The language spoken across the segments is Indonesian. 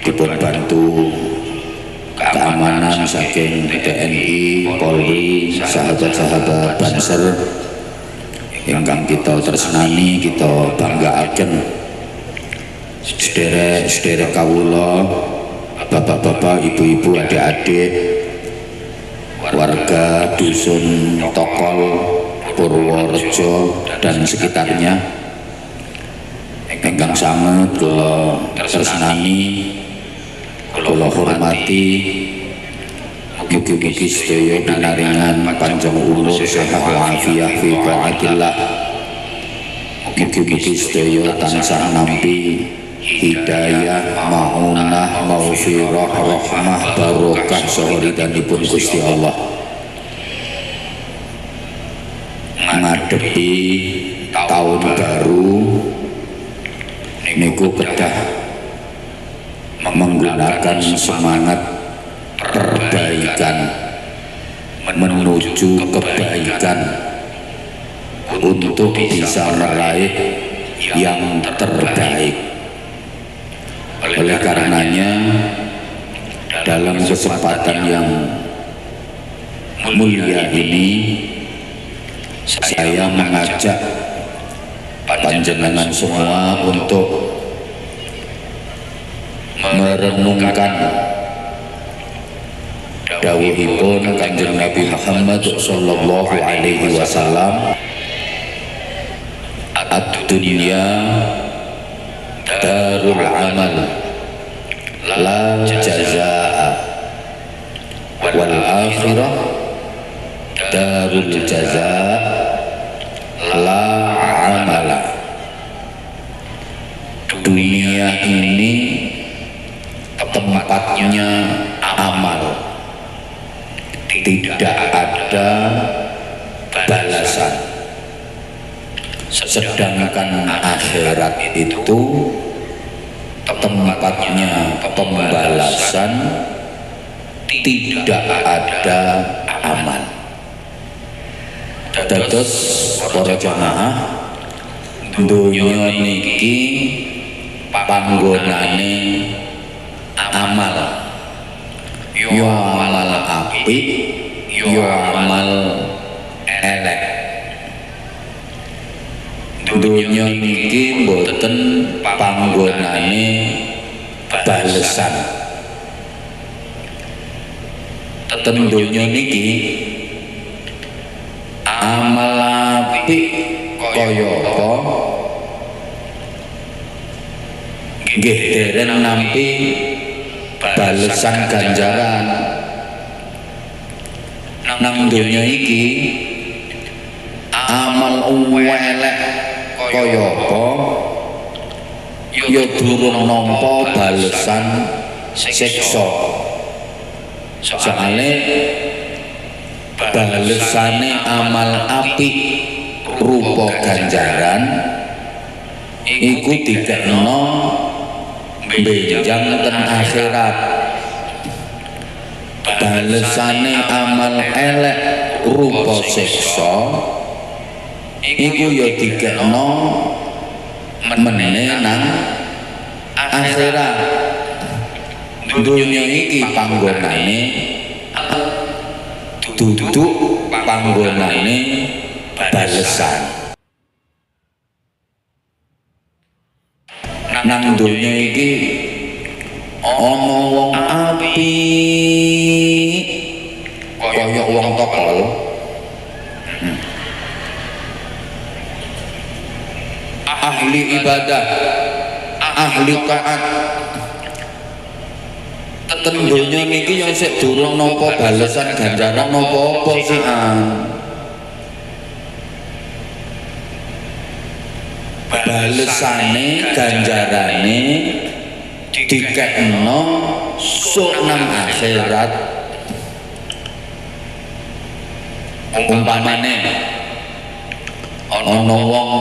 dipun bantu keamanan saking TNI, Polri, sahabat-sahabat Banser ingkang kita tresnani, kita banggaaken. Sederek kawula, bapak-bapak, ibu-ibu, adik-adik, warga dusun Tokol, Purworejo dan sekitarnya ingkang sanget kula tresnani, kula hormati. Mugi-mugi sedaya pinaringan panjang umur, sehat walafiat fi taatillah. Mugi-mugi sedaya tansah nampi hidayah, maunah, maghfirah, rahmah, barokah saha ridhanipun Gusti Allah. Ngadepi tahun baru niku kedah menggunakan semangat perbaikan menuju kebaikan untuk bisa meraih yang terbaik. Oleh karenanya dalam kesempatan yang mulia ini saya mengajak panjenengan semua untuk merenungkan dawuhipun Kanjeng Nabi Muhammad sallallahu alaihi wasallam, ad-dunya darul amal la jazaa wal akhirah darul jazaa la amala. Dunia ini tempatnya amal, tidak ada balasan. Sedangkan akhirat itu tempatnya pembalasan, tidak ada amal. Dados para jamaah, dunya niki panggonane amal. Yo amal apik, yo amal elek. Dunya niki mboten panggonane balesan. Ten dunya niki amal apik kaya apa nggih dereng nampi balesan ganjaran. Nang dunya iki amal elek kaya apa ya durung nampa balesan siksa. Soale balesane amal apik rupa ganjaran iku dikekno benjang ten akhirat. Balesane amal elek rupa siksa iku ya dikekno meneh nang akhirat. Dunya iki panggonane duduk panggonane balesan. Nang dunya iki ana wong apik kaya wong Tokol, ahli ibadah, ahli taat. Ten dunya niki yang sik durung nampa balesan ganjaran napa-apa sih balesane ganjarane dikekno sok nang akhirat. Umpamane ana wong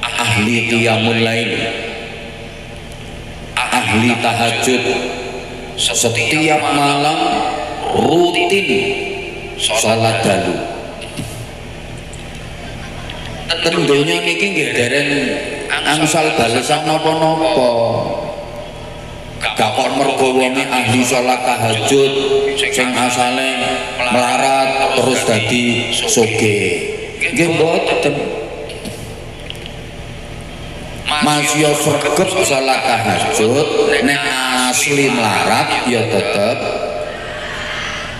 ahli qiyamul lail, ahli tahajud, setiap malam rutin salat dalu. Tentunya niki nggih dereng angsal balesan napa-napa. gak kok mergo wonge ahli salat tahajud sing asale melarat terus dadi sugih. Nggih mboten. Masya sregep salat tahajud nek asli melarat ya tetep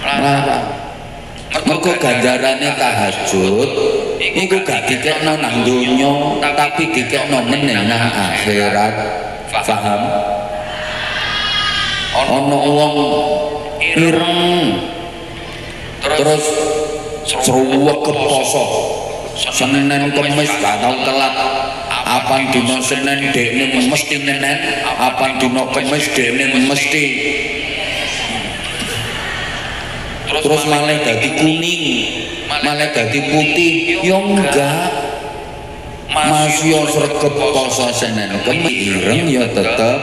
melarat. Mergo ganjarane tahajud iku gak dikekno nang donya tapi dikekno meneh nang akhirat. Paham? Ana wong ireng terus sruwek poso Senin Kamis gak tau telat. Apan dina Senin dekne mesti nenen, apan dina Kamis dekne mesti terus malah dadi kuning, malah dadi putih. Ya enggak, masih sregep poso Senin Kamis ireng ya tetep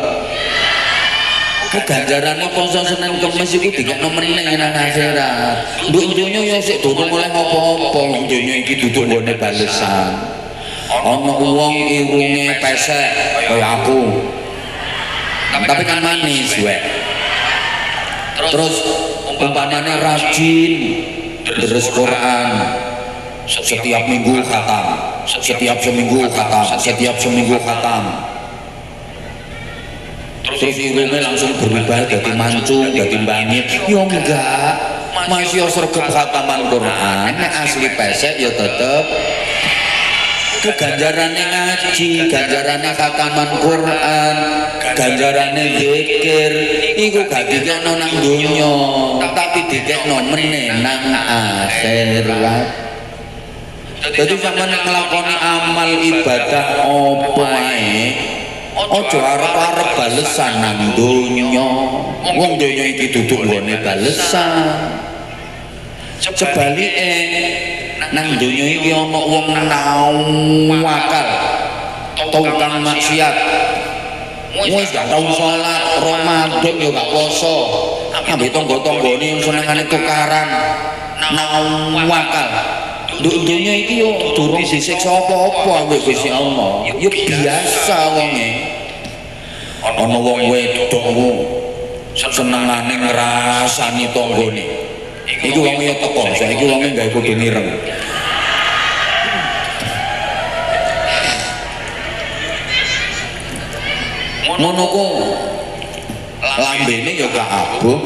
ganjarane poso Senin Kamis iku dikekno meneh nang akhirat. Nduk donya ya sik durung oleh apa-apa, wong donya iki duduk nggone balesan. Ana wong irunge pesek kaya aku, tapi kan manis wek. Terus umpamane rajin deres Quran, setiap minggu khatam, setiap seminggu khatam, setiap seminggu khatam. Terus irunge langsung berubah jadi mancung, jadi bangit. Ya enggak, masih sregep khataman Quran, nek asli pesek ya tetep ganjarane ngaji, ganjarane khataman Quran, ganjarane zikir iku gak dikekno nang donya tapi dikekno meneh nang akhirat. Dadi sampeyan nglakoni amal ibadah apa ae aja arep-arep balesan nang donya. Wong donya iki duduk nggone balesan. Sebalike nang donya iki ana wong nawakal, tukang maksiat. Wis gak tau salat, Ramadan ya gak poso. Ambek tangga-tanggane senengane tukaran. Nawakal. Nduk donya iki yo durung disiksa apa-apa ambek Gusti Allah. Ya biasa wonge. Ana wong wedok senengane ngrasani tanggane. Iku wong ya teko, saiki wonge gawe kudu mireng. Ngono ku lambene ya gak abuh,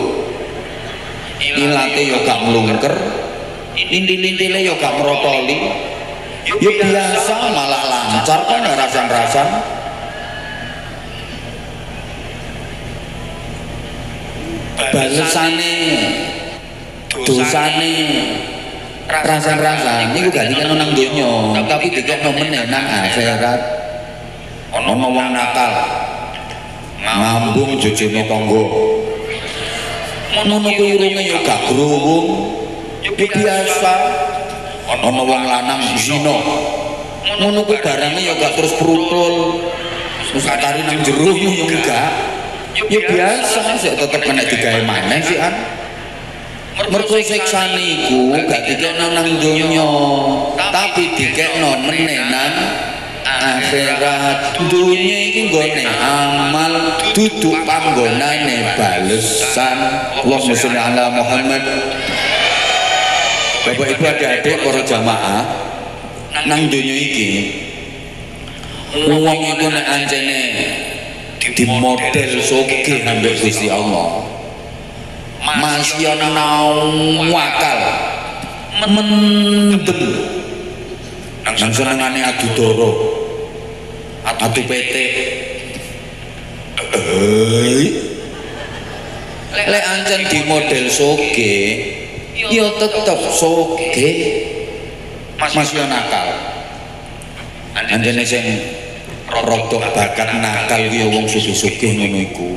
ilate ya gak mlungker, intil-intile ya gak merotoli. Ya biasa malah lancar kan rasan-rasan. Balesane dosane rasan-rasan niku gak dikene nang donya tapi dikene meneh nang akhirat. Ana wong nakal ngambung jejene tangga, ngono kuwi irunge ya gak growong, ya biasa. Ana wong lanang zina, ngono kuwi barange ya gak terus prutul terus kari nang jero ya enggak, ya biasa sik tetep kena digawe maneh sik an. Mergo siksane iku gak dikekno nang donya tapi dikekno meneh nang akhirat. Dunya iki nggone amal duduk panggonane balesan. Allahumma sholli ala Muhammad. Bapak Ibu adik-adik para jamaah, nang donya iki wong iku nek anjene di model sugih ambek Gusti Allah masih ana wakal mendem nang senengane adu doro, adu petik. Lek ancen di model sugih ya tetep sugih, masih nakal. Anjene sing rodok bakat nakal ki wong sugih-sugih ngono iku.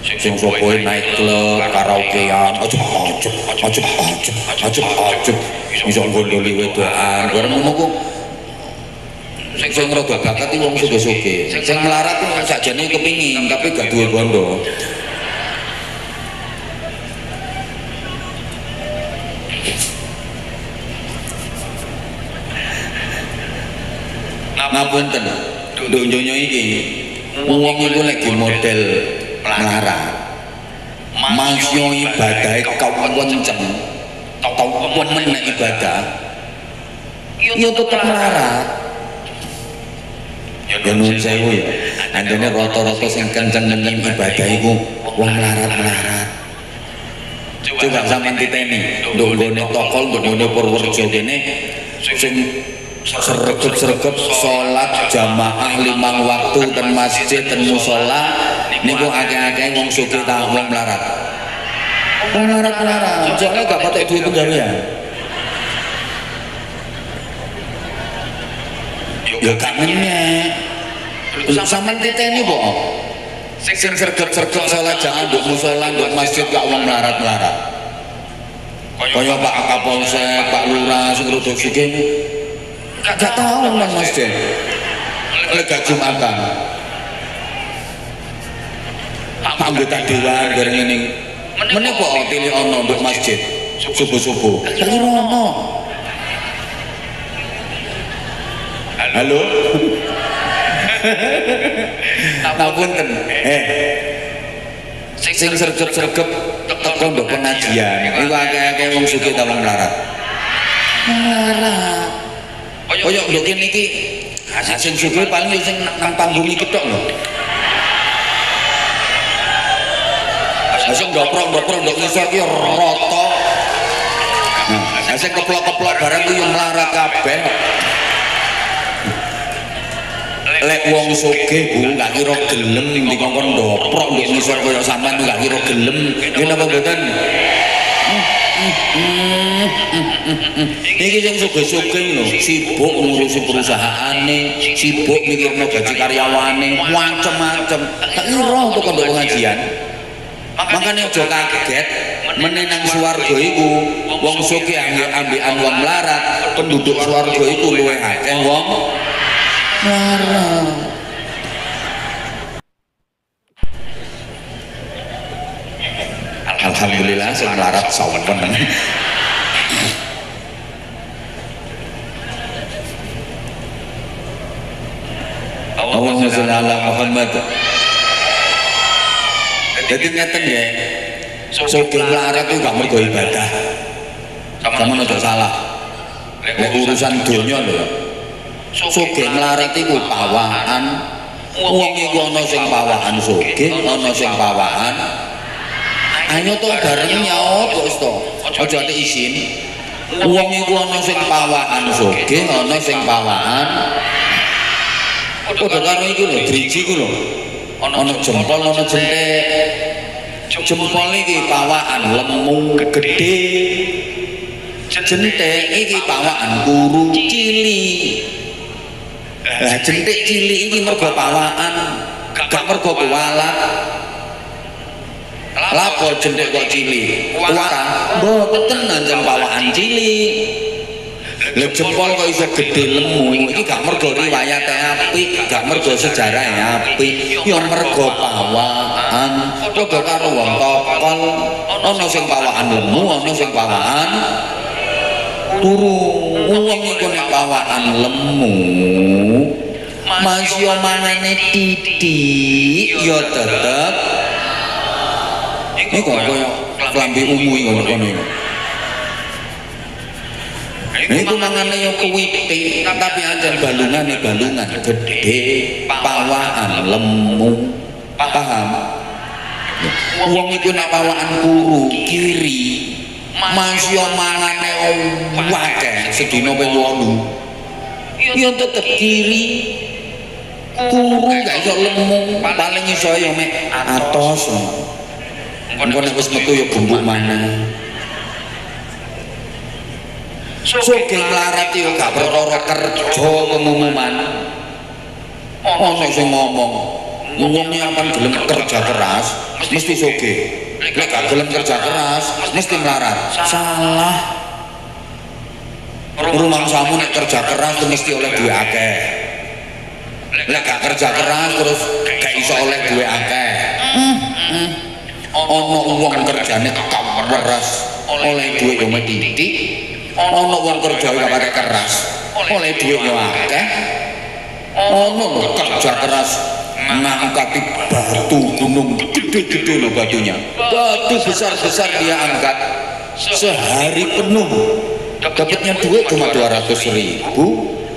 Sing sopoe naik klub, karaokean, aja iso gondoli wedokan. Bareng ngono ku sing rada bakat iki wong sugih-sugih. Sing melarat ku sakjane kepingin tapi gak duwe bondo. Ngapunten, nduk donya iki wong iku lek model melarat. Masyo ibadah kau kenceng, kau menek ibadah, yo tetap melarat. Ya nun sewu ya, andene rata-rata sing kenceng-kenceng ibadah iku wong melarat-melarat. Coba sampean titeni, nduk nggone tokol, nduk nggone Purworejo kene sing sregep-sregep salat jamaah 5 waktu ten masjid ten musala niku akeh-akeh wong sugih ta wong melarat. Wong melarat-melarat, soalnya gak patek duit penggawean. Ya gak ngenyek. Sampeyan titeni kok. Sing sregep-sregep salat jamaah nduk musala nduk masjid gak wong melarat-melarat. Kaya Pak Kapolsek, Pak Lurah sing rada sugih gak tahu nang masjid. Lega Jumatan. Anggota dewan bareng ngene. Menapa tili ana nduk masjid subuh-subuh? Tili ono. Halo. Ngapunten. Sing sregep-sregep teko nduk pengajian. Iku akeh-akeh wong sugih ta wong melarat. Melarat. Kaya nduk kene iki sing sugih paling sing nang panggung iki tok lho. Sing ndoprok-ndoprok nduk ngisor ki rata. Nah, sing keplok-keplok barang ku yo melarat kabeh. Lek wong sugih Bu gak kira gelem dikongkon ndoprok nduk ngisor kaya sampean gak kira gelem. Nggih napa mboten? Iki sing sugih-sugih lho, sibuk ngurusi perusahaane, sibuk mikirno gaji karyawane, macem-macem. Tak kira untuk nduk pengajian. Makanya aja kaget menenang swarga iku wong sugih ambekan wong melarat, penduduk swarga iku luwih akeh wong melarat. Alhamdulillah sing melarat sawen. Allahumma sholli ala Muhammad. Jadi ngeten ya, sugih melarat itu gak mergo ibadah. Sama aja salah. Lek urusan donya lho. Sugih melarat iku pawaan. Wong iku ana sing pawaan sugih, ana sing pawaan. Ayo to bareng nyaut kok to. Aja ate isin. Wong iku ana sing pawaan sugih, ana sing pawaan. Padha karo iku lho, driji iku lho. Ana jempol ana jenthik. Jempol iki pawaan lemu gedhe. Jenthik iki pawaan kuru cilik. Lah jenthik cilik iki mergo pawaan, gak mergo kualat. Lapo jenthik kok cilik? Kualat. Mboten nancen pawaan cilik. Lha jempol kok iso gedhe lemu iki gak mergo riwayate apik, gak mergo sejarahe apik, ya mergo pawaan. Padha karo wong tokol, ana sing pawaan lemu, ana sing pawaan turu. Wong iku nek pawaan lemu, masya mangane titik ya tetep iku kaya klambi ungu ngono kono iku. Iku mangane yo kuwitik, tapi anjen balungane balungan gedhe, pawaan lemu. Paham? Wong iku nek pawaan kuru kiri, masya mangane akeh sedina ping 8. Ya tetep kiri. Kuru gak iso lemu, paling iso yo mek atos. Engko nek wis metu yo bumbuk maneh. Sugih melarat yo gak perkara kerja pengumuman. Ana sing ngomong, wong yang gelem kerja keras mesti sugih. Lek gak gelem kerja keras mesti melarat. Salah. Rumangsamu nek kerja keras mesti oleh duit akeh. Lek gak kerja keras terus gak iso oleh duit akeh. Ana wong kerjane keras oleh duit yo titik. Ana wong kerja gak pakai keras oleh duit yo akeh. Ana kerja keras ngangkati batu gunung gede-gede loh batunya, batu besar-besar dia angkat sehari penuh, dapatnya duit cuma 200.000.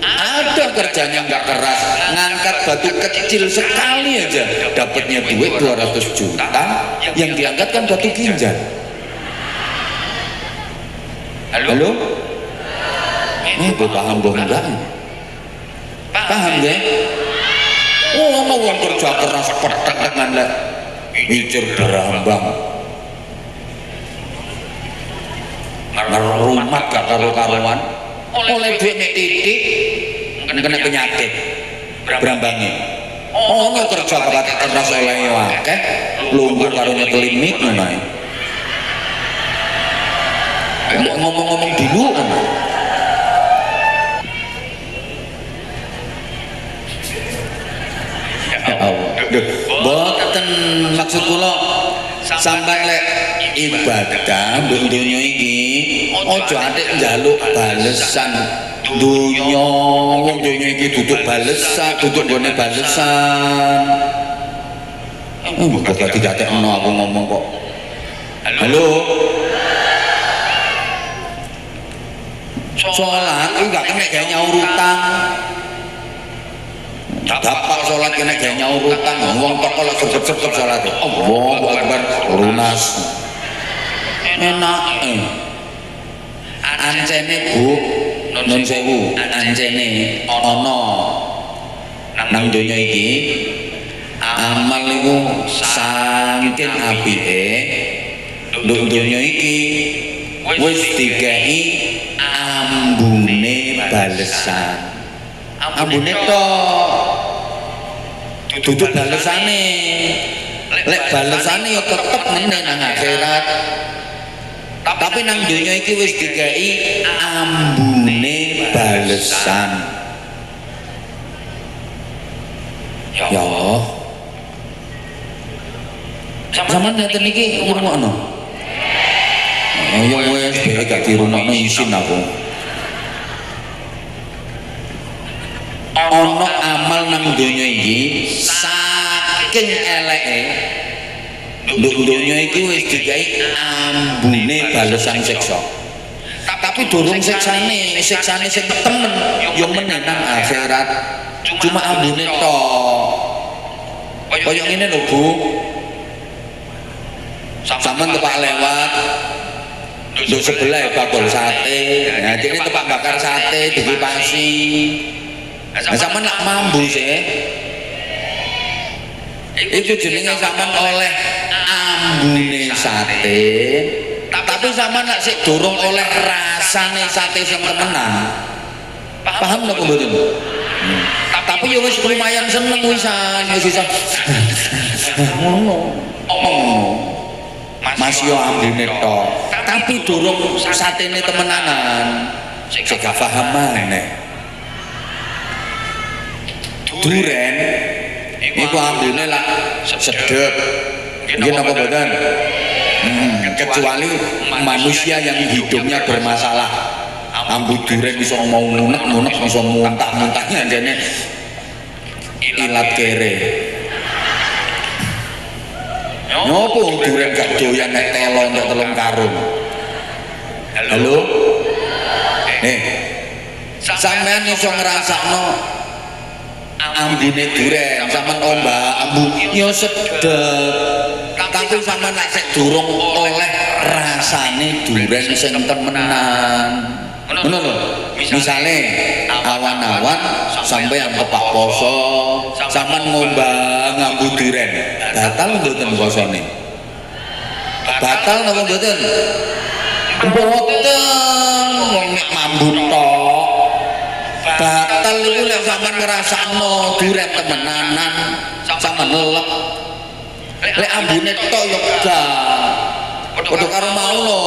Ada kerjanya nggak keras, ngangkat batu kecil sekali aja dapatnya duit 200 juta, yang diangkat kan batu ginjal. Halo? Ini paham boh enggak? Paham gak? Oh, mau wong kerja keras petek dengan lah mikir berambang ngerumat gak karu-karuan oleh duit nek titik kena penyakit berambangnya. Oh, mau kerja keras oleh akeh lungguh karunya klinik ngono. Ngomong-ngomong dulu kan. Boten maksud kula sampeyan lek ibadah nduk donya iki aja atik njaluk balesan donya. Wong donya iki duduk balesan, duduk nggone balesan. Kok gak dikatekno aku ngomong kok. Halo. Sholat itu gak kena gaya nyaur utang. Dapat sholat kena gaya nyaur utang. Wong toko lah sebet-sebet sholat. Allahu Akbar lunas. Enak. Ancene Bu, nun sewu, ancene ono nang donya iki amal iku saking apike nduk donya iki wis dikai ambune balesan. Ambune tok duduk balesane. Lek balesane ya tetep meneh nang akhirat. Tapi nang dunia iki wis dikai ambune balesan. Ya Allah. Zaman ngeten iki ngrungokno. Ya wis gak dirungokno isin aku. Ono amal nang dunia iki saking eleke nduk dunia iki wis dikai ambune balesan siksa. Tapi durung siksane sing temen yo meneh nang akhirat. Cuma ambune tok. Kaya ngene lho Bu. Sampeyan tepak lewat nduk sebelah bakul sate. Nah, iki tepak bakar sate dikipasi. Nah, sampeyan lak mambu sih. Itu jenenge sampean oleh ambune sate, tapi sampean nek sik durung oleh rasane sate sing temenan. Paham napa mboten? Tapi ya wis lumayan seneng wisan, wis iso. Ngono. Mas yo ambune tok, tapi durung satene temenanan. Sik gak paham maneh. Duren iku ambune lah sedep. Nggih napa mboten? Kecuali manusia yang hidupnya bermasalah. Ambu duren iso mau munek-munek, iso muntah-muntahnya jane ilat kere. Nyopo duren gak doyan nek telo nek telung karung. Halo? Sampeyan iso ngrasakno ambune duren, sampean ombak ambu ya sedep. Tapi sampean nek sik durung oleh rasane duren sing temenan. Ngono lho. Misale awan-awan sampeyan tepak poso, sampean ngombak ngambu duren. Batal mboten posone? Batal napa mboten? Mboten, wong nek mambu tok. Batal itu lek sampean ngrasakno duren temenanan sampean lelep. Lek ambune tok ya gak. Padha karo mau lho.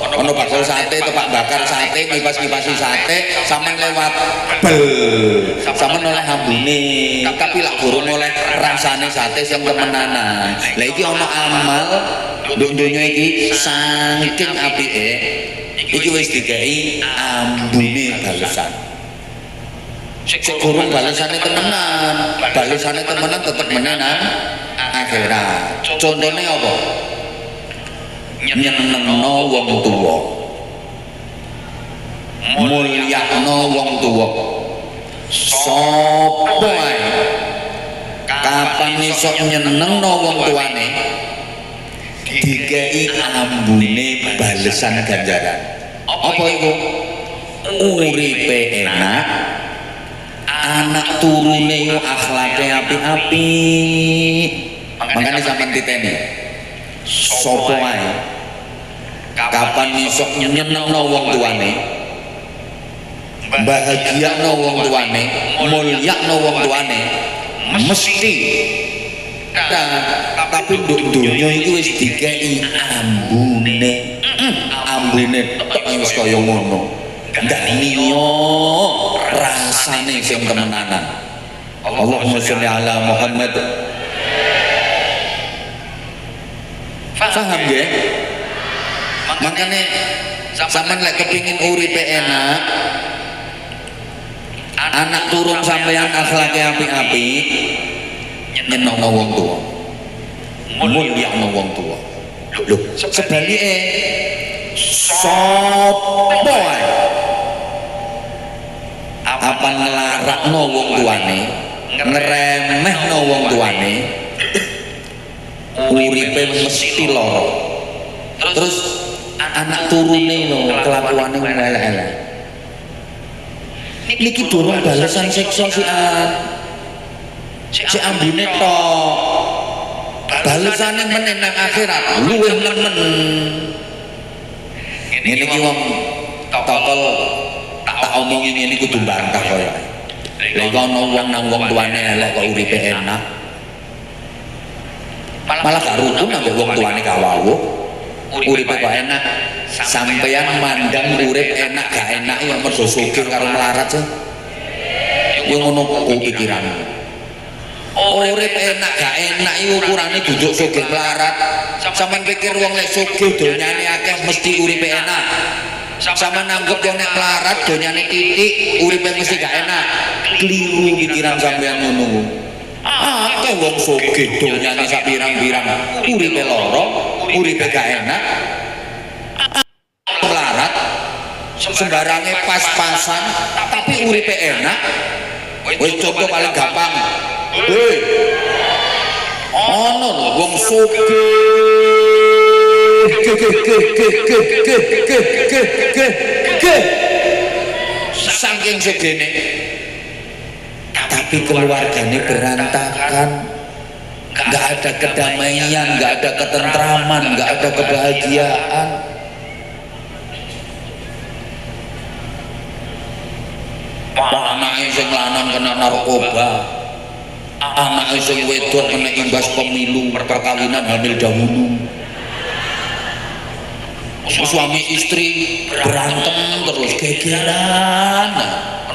Ono bakul sate, tepak bakar sate, kipas-kipasi sate, sampean lewat bel. Sampean oleh ambune, tapi lak durung oleh rasane sate sing temenanan. Lah iki ono amal nduk donya iki saking apike. Iki wis dikai ambune balesan. sik durung balesane temenan. Balesane temenan tetep menenan akhirat. Contone apa? Nyenengno wong tuwa. Mulyakno wong tuwa. Sapa ae kapan iso nyenengno wong tuane dikei ambune balesan ganjaran. Apa iku? Uripe enak, anak turune yo akhlake apik-apik. Makane sampean titeni sapa ae kapan iso nyenengno wong tuane, bahagiakno wong tuane, mulyakno wong tuane, mesti tapi nduk donya iki wis dikei ambune. Ambune tok wis kaya ngono. Ndak niyo rasane sing temenanan. Allahumma sholli ala Muhammad. Paham nggih? Makane sampean lek kepengin uripe enak, anak turun sampeyan akhlake apik-apik, nyenengno wong tuwa, mulyakno wong tuwa. Lho, sebalike sapa ae apa nglarakno wong tuane, ngremehno wong tuane, uripe mesti lara. Terus anak turune lho kelakuane elek-elek. Niki durung balesan siksa si ambune tok. Balesane meneh nang akhirat luwih nemen. Ngene iki wong tokol tak omongi ngene kudu bantah kaya. Lha kok ana wong nang wong tuane elek kok uripe enak. Malah gak rukun ambek wong tuane kawawuh. Uripe kok enak. Sampeyan mandang urip enak gak enak ya mergo sugih karo melarat sih. Yo ngono kok pikiranmu. Urip enak gak enak iki ukurane duduk sugih melarat. Sampeyan pikir wong lek sugih donyane akeh mesti uripe enak. Sampeyan nanggep wong nek melarat donyane titik uripe mesti gak enak. Keliru pikiran sampeyan ngono. Akeh wong sugih donyane sak pirang-pirang uripe lara, uripe gak enak. Melarat sembarange pas-pasan tapi uripe enak. Wis contoh paling gampang. Hei, ono lho wong sugih, saking sugihne, tapi keluargane berantakan, nggak ada kedamaian, nggak ada ketentraman, nggak ada kebahagiaan. Anake sing lanang kena narkoba, anake sing wedok kena imbas pemilu perkawinan hamil dahulu, suami istri berantem terus gegeran.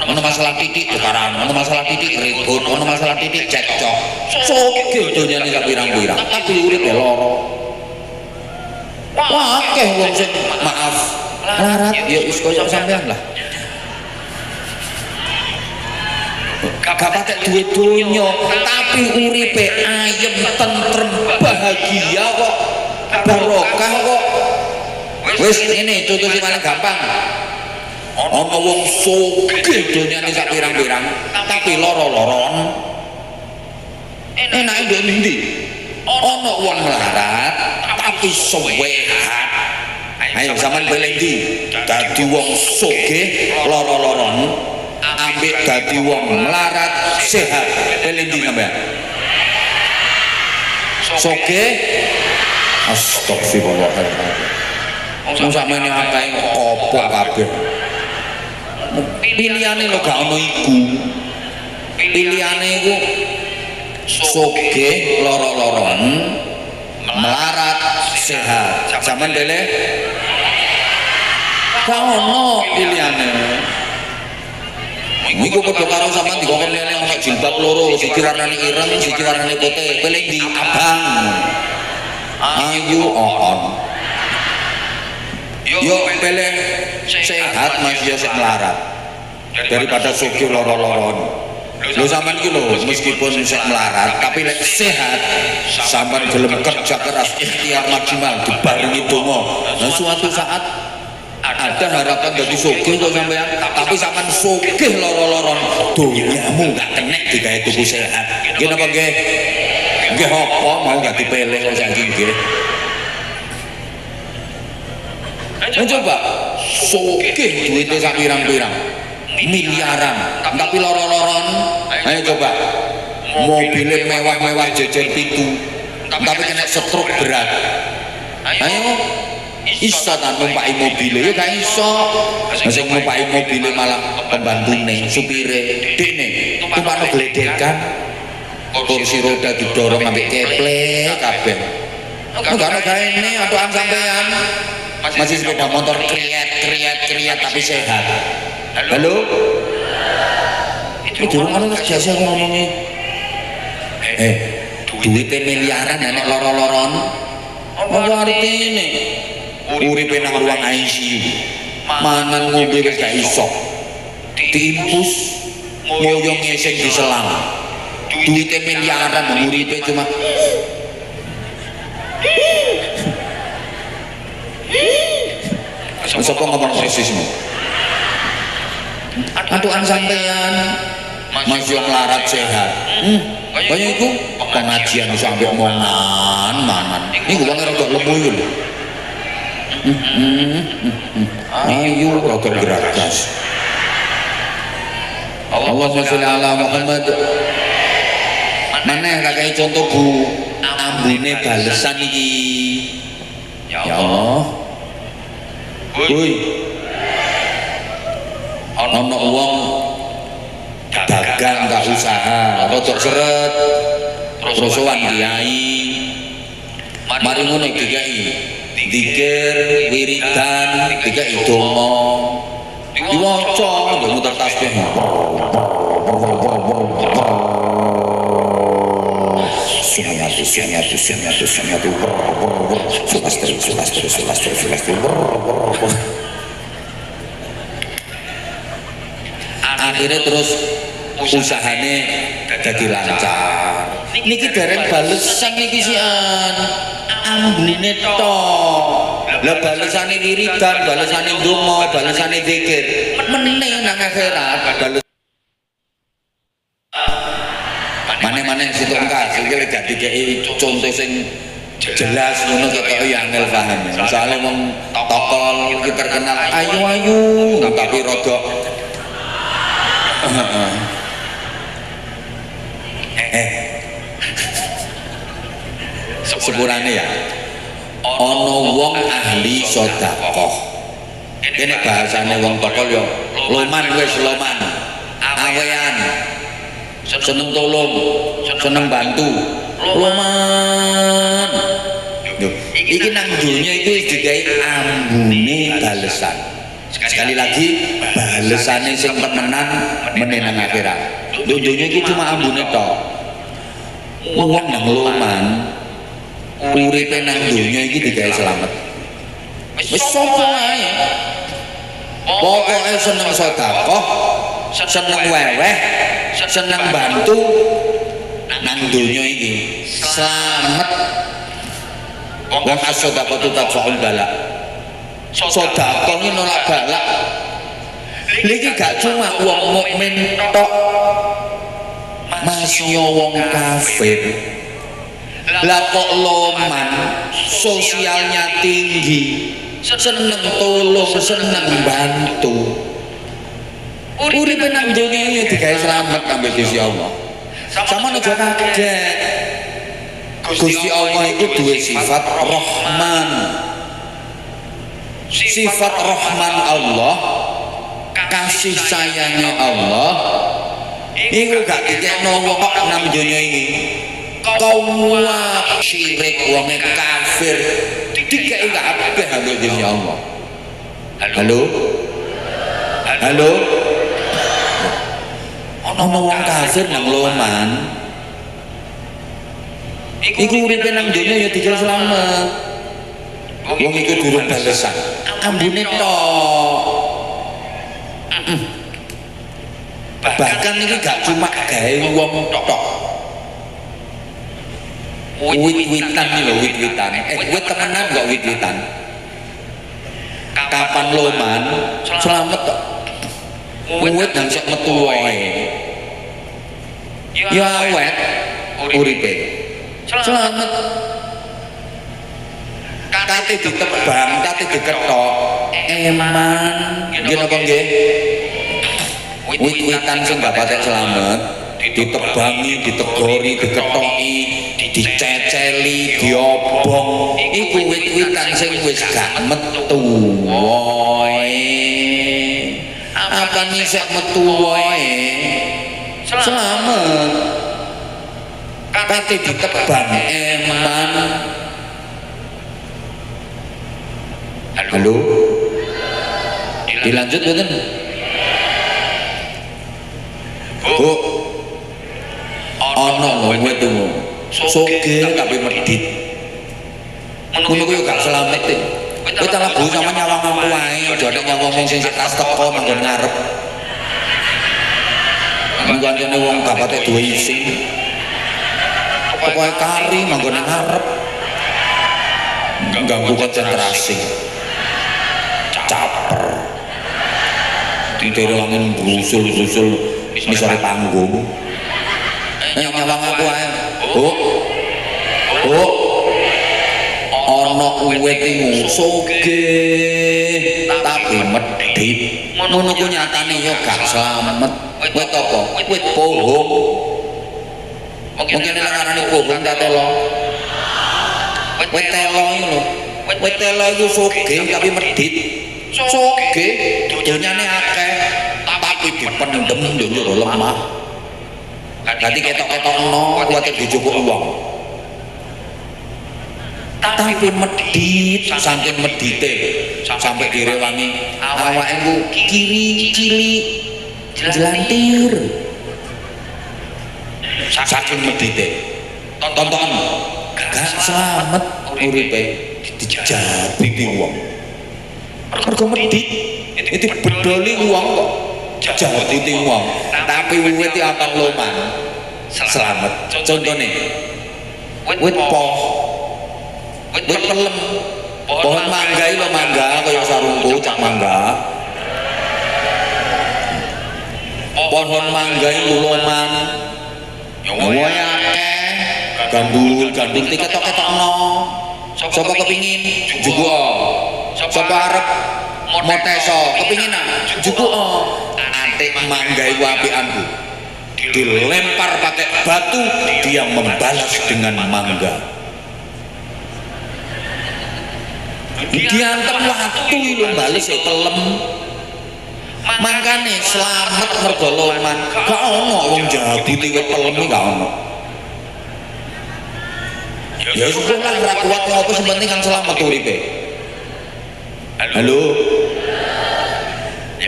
Ono masalah titik tukaran, ono masalah titik ribut, ono masalah titik cekcok. Sugih donyane gak pirang-pirang, tapi uripe lara. Wah, akeh wong sing maaf larat ya wis koyo sampean lah. Gak patek duwe donya tapi uripe ayem tentrem bahagia kok barokah kok. Wis ini contoh sing paling gampang. Ana wong sugih donyane sak pirang-pirang tapi lara-laron. Enake ndek ndi? Ana wong melarat tapi sehat. Ayo sampean pilih ndi? Dadi wong sugih lara-laron ambek dadi wong melarat sehat. Pilih ndi sampean? Sugih. Astagfirullahaladzim. Wong sampeyan akeh opo kabeh. Pilihane lho gak ono iku. Pilihane iku sugih lara-laron, melarat sehat. Sampeyan pilih gak ono pilihane. Iku padha karo sampean dikokon lele ono jilbab loro, siji warnane ireng, siji warnane putih. Pilih di abang. Ayu on. Yo pilih sehat Mas yo sing melarat. daripada sugih lara-laran. Lho sampean iki lho meskipun sik melarat tapi lek sehat sampean gelem kerja keras ikhtiar maksimal dibarengi donga. Nah suatu saat ada harapan dadi sugih kok sampean tapi sampean sugih lara-laran donyamu gak kena digawe tuku sehat. Nggih napa nggih? Nggih apa mau gak dipilih kok saiki nggih. Coba sugih duitnya sak pirang-pirang miliaran tapi loro-loron. Ayo coba mobilnya mewah-mewah jejer pitu tapi kena stroke berat. Ayo iso ta numpaki mobilnya ya gak iso. Sing numpaki mobilnya malah pembantune supire dekne tumpakno gledekan kursi roda didorong ambek keplek kabeh. Gak ono gaene atukan sampean masih sepeda motor kriat tapi sehat. Halo? Itu durung ana jasa aku ngomongnya. Duitnya miliaran nek loro-loron. Apa artine? Uripe nang ruang ICU. Mangan ngombe wis gak iso. Diimpus ngoyo ngeseng di selang. Duitnya miliaran uripe cuma sapa ngomong persismu? Atukan sampean masih melarat sehat. Kaya iku pengajian iso ambek mangan. Niku wong rada lemu yo lho. Ayo rada geragas. Allahumma sholli ala Muhammad. Maneh kakek contoh Bu, ambune balesan iki. Ya Allah. Woi. Ana wong dagang gak usaha, rodok seret, terus sowan kiai. Mari ngono dikai zikir, wiridan, dikai donga. Diwaca nggo muter tasbih. Akhirnya terus usahane jadi lancar. Niki dereng balesan niki sian ambune tok. Lah balesane wiridan, balesane donga, balesane zikir meneh nang akhirat. Maneh-maneh situ engkas iki lek gak dikeki contoh sing jelas ngono kok ya angel paham. Soale wong tokol iki terkenal ayu-ayu tapi rada sepurane ya ana wong ahli sedekah. Kene bahasane wong tokol ya loman wis loman awean seneng tolong seneng bantu loman. Iki nang dunya iki digawe ambune balesan. Sekali lagi balesane sing temenan menenang akhirat. Dunya iki cuma ambune tok. Wong nang loman uripe nang dunya iki digawe slamet. Wis sapa ae. Pokoke seneng sedekah, seneng weweh, seneng bantu nang dunya iki slamet. Wong as-sadaqah tadfa'ul bala. Sedekah iki nolak balak. Iki gak cuma wong mukmin tok, masih wong kafir. Lah kok loman, sosialnya tinggi, seneng tolong, seneng bantu. Uripe nang dunya iki digawe slamet kanggo Gusti Allah. Sama aja kaget. Gusti Allah itu duwe sifat Rahman. Sifat Rahman Allah, kasih sayangnya Allah iku gak dikekno wong nang donya iki. Kaum syirik wong kafir dikeki kabeh ambek Gusti Allah. Halo? Halo? Ana wong kafir nang loman iku uripe nang donya ya dikira slamet. Wong iku durung balesan ambune tok. Bahkan ini gak cuma gawe wong tok. Wit-witan nih lho, wit-witan. Wit temenan kok wit-witan. Kapan loman selamat tok. Wit nang sok metu wae. Ya awet uripe. Selamat. Kate ditebang, kate diketok. Eman, nggih napa nggih? Wit-witan sing gak patek selamat, ditebangi, ditegori, diketoki, diceceli, diobong. Iku wit-witan sing wis gak metu wae. Apa nisek metu wae? Selamat. Kate ditebang eman. Halo? Dilanjut mboten? Bu, ana wong wetu sugih tapi medhit. Ngono kuwi gak slamet e. Kowe tak lagu sama nyawang wae, aja nek nyawang wong sing tas teko manggon ngarep. Kancane wong gak patek duwe isin. Pokoke kari manggon ngarep. Ganggu konsentrasi. Caper. Diteru angin brusul-brusul misore panggung. Nyawang aku ae. Bu. Ana uwit iku sugih tapi medhit. Ngono ku nyatane ya gak slamet. Wit apa? Wit pohong. Mungkin nek ngarani pohong ta telo. Wit telo iki lho. Wit telo iku sugih tapi medhit. Sugih donyane akeh tapi dipendem yo lemah. Dadi ketok-ketokno kuwate dijupuk wong. Tapi medhit, saking medhite sampai direwangi awake ku kiri cilik jelantir. Saking medhite. Tonton gak slamet uripe dijabiti wong. Mergo medhit itu bedoli wong kok jabiti wong. Tapi wiwit akan loman slamet. Contone wit poh, wit pelem, pohon mangga iki lho, mangga kaya sarungku cak mangga. Pohon mangga iki loman. Wae akeh gandul diketok-ketokno. Sapa kepingin juga. Sapa arep moteso kepingin juga. Antik mangga iku apikanku. Dilempar pakai batu, dia membalas dengan mangga. Diantem watu lho bales e pelem. Mangkane slamet mergo loman. Gak ono wong jabiti wit pelem iki gak ono. Ya sudah lah ora kuat ngopo sing penting kan selamat uripe. Halo.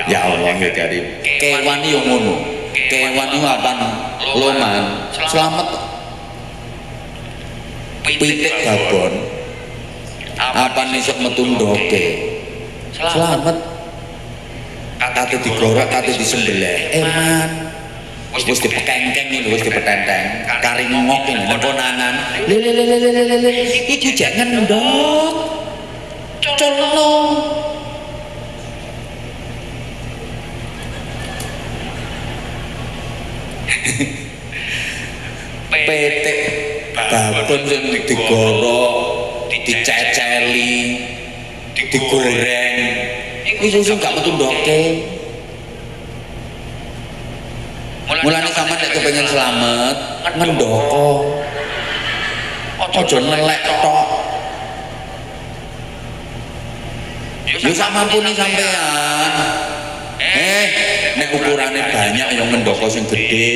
Ya Allah ya Karim. Kewan yo ngono. Kewan iki apan loman selamat. Pitik babon. Apa nisok metu ndoke selamat. Kate digorok, kate disembelih eman. Wis dipekengkeng iki lho, wis dipetenteng kari ngok iki nang konangan. Le iki jangan ndok colno. Petik babon sing digorok, diceceli, digoreng, itu sing gak metu ndoke. Mulane sampean nek kepengin slamet, ngendoko. Aja nelek tok. Yo sak mampune sampean. Nek ukurane banyak ya ngendoko sing gedhe.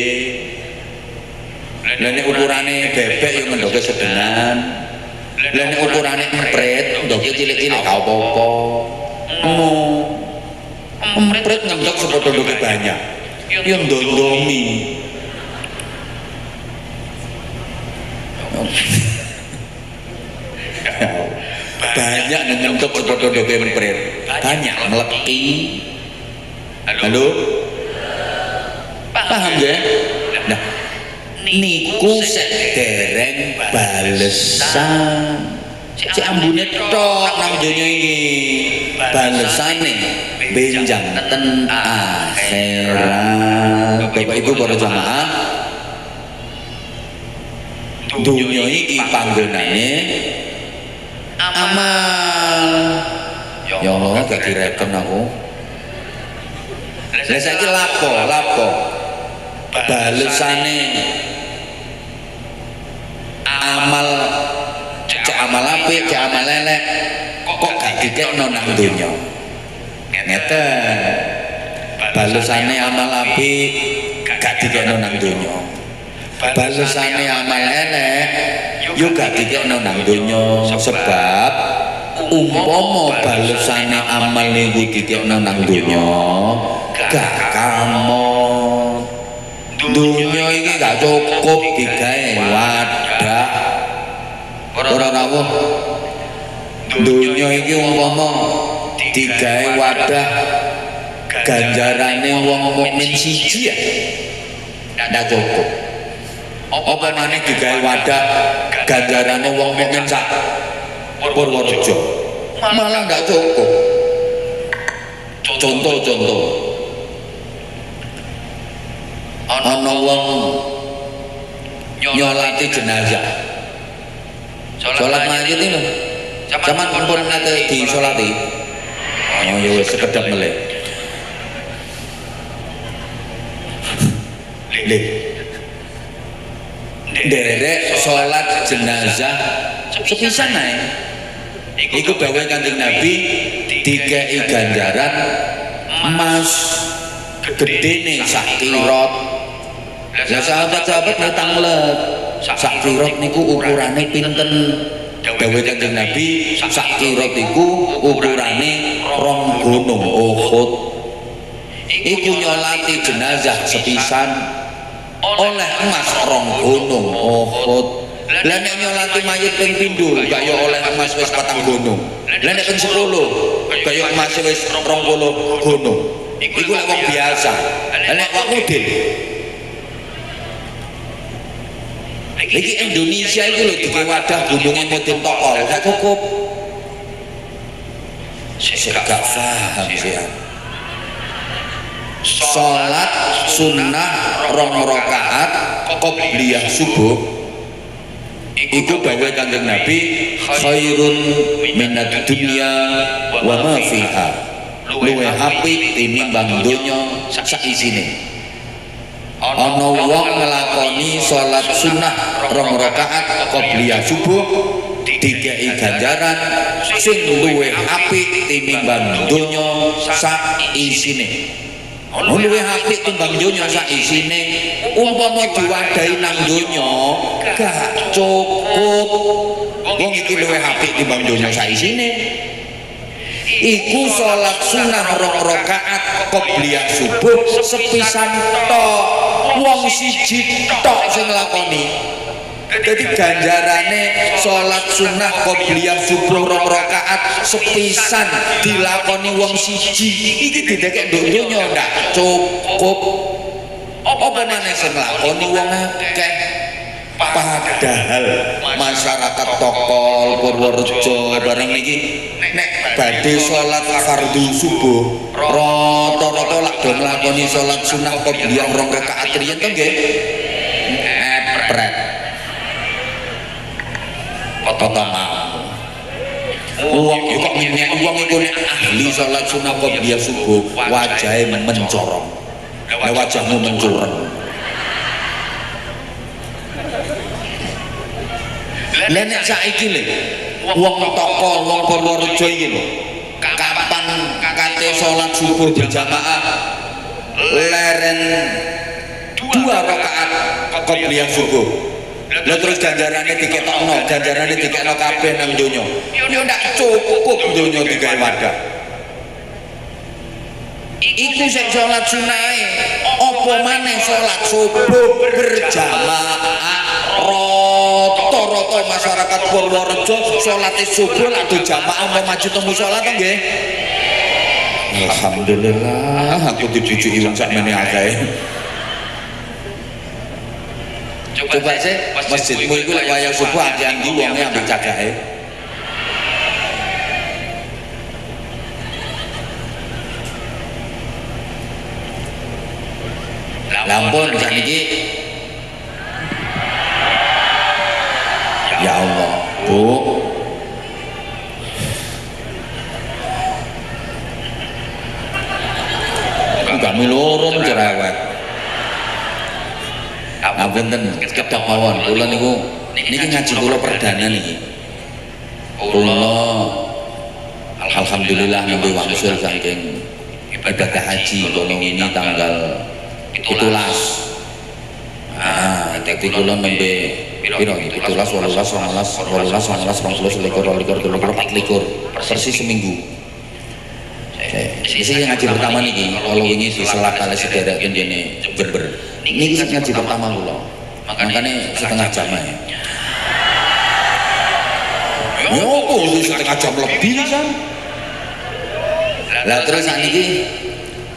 Lah nek ukurane bebek ya ngendoke sedengan. Lah nek ukurane emprit, ndoke cilik-cilik gak apa-apa. Emprit ngendok sepodo ndoke banyak. Ya ndondomi. Banyak ngendok sepodo ndoke emprit. Banyak meleki. Halo. Paham nggih? Nah, niku sedereng balesan. Cek ambune tok nang donya iki. Balesane benjang ten akhirat. Bapak Ibu para jamaah, dunia iki panggonane amal. Ya Allah, gak direken aku. Lah saiki lapo balesane amal, cek amal apik, cek amal elek kok gak dikekno nang donya. Ngeten. Balesane amal apik gak dikekno nang donya. Balesane amal elek yo gak dikekno nang donya, sebab umpama balesane amal niku dikekno nang donya gak kamot. Donya iki gak cukup digawe wadah. Ora rawuh. Donya iki umpama digawe wadah ganjarane wong mukmin siji ya ndak cukup. Apa maneh digawe wadah ganjarane wong mukmin sak Purworejo malah ndak cukup. Contoh ana wong nyolati jenazah, sholat mayit itu zaman pun nate disolati. Oh ya wis sekedap meleh. Derek sholat jenazah sepisan ae. Iku dawuh Kanjeng Nabi dikei ganjaran emas gedene sak kirot. Lah sahabat-sahabat ngetang let. Sak kirot niku ukurane pinten? Dawuh Kanjeng Nabi sak kirot iku ukurane 2 gunung Uhud. Iku nyolati jenazah sepisan oleh emas 2 gunung Uhud. Lah nek nyolati mayit ping pindho gak yo oleh emas wis 4 gunung. Lah nek ping 10 gak yo emas wis 20 gunung. Iku lek wong biasa. Lah nek wong mudin. Iki Indonesia iku lho dike wadah gununge mudin tokol, gak cukup. Sik gak paham sih. Salat sunnah 2 rakaat qobliyah subuh iku dawuh Kanjeng Nabi khairun minad dunya wa ma fiha. Luwih apik tinimbang donya sak isine. Ana wong nglakoni salat sunnah 2 rakaat qobliyah subuh dikei ganjaran sing luwih apik tinimbang donya sak isine. Luwih apik timbang donya sak isine. Umpama diwadahi nang donya gak cukup. Wong iki luwih apik timbang donya sak isine. Iku salat sunah 2 rakaat qobliyah subuh sepisan tok. Wong siji tok sing nglakoni. Jadi ganjarane salat sunnah qobliyah subuh 2 rakaat sepisan dilakoni wong siji iki didekek donya ndak cukup. Apa maneh sing nglakoni wong akeh. Padahal masyarakat Tokol Purworejo bareng niki nek badhe salat fardhu subuh rata-rata lak do nglakoni salat sunnah qobliyah 2 rakaat riyen to nggih. Epret. Kota mau uang kok minyak uang itu ahli salat sunnah qobliyah subuh wajahnya mencorong. Lah wajahmu mencurang. Lah nek saiki lho wong Tokol wong Purworejo iki lho kapan kate salat subuh berjamaah leren 2 rakaat qobliyah subuh. Lah terus ganjarane diketokno, ganjarane dikekno kabeh nang donya. Yo ndak cukup donya digawe wadah. Iku sing salat sunahe, apa maneh salat subuh berjamaah. Rata-rata masyarakat Purworejo salate subuh lak do jamaah mau maju temu salat to nggih. Alhamdulillah aku dibujuki wong sakmene akeh. Coba sih masjidmu iku lek wayah subuh akian ndi wonge ambek cagake. Lampun saniki. Ya Allah, Bu. Kami lorong cerewet. Ngapunten ketok mawon kula niku niki ngaji kula perdana niki. Kula alhamdulillah nembe wangsul saking ibadah haji kula ini tanggal 17. Dadi kula nembe piro iki 17 18 19 20 24 persis seminggu. Isi ngaji pertama niki kalau ini diselah kali sederek kene Jember. Niki ngaji pertama kula. Makane setengah jam ae. Yo kok setengah jam lebih kan. Lah terus sakniki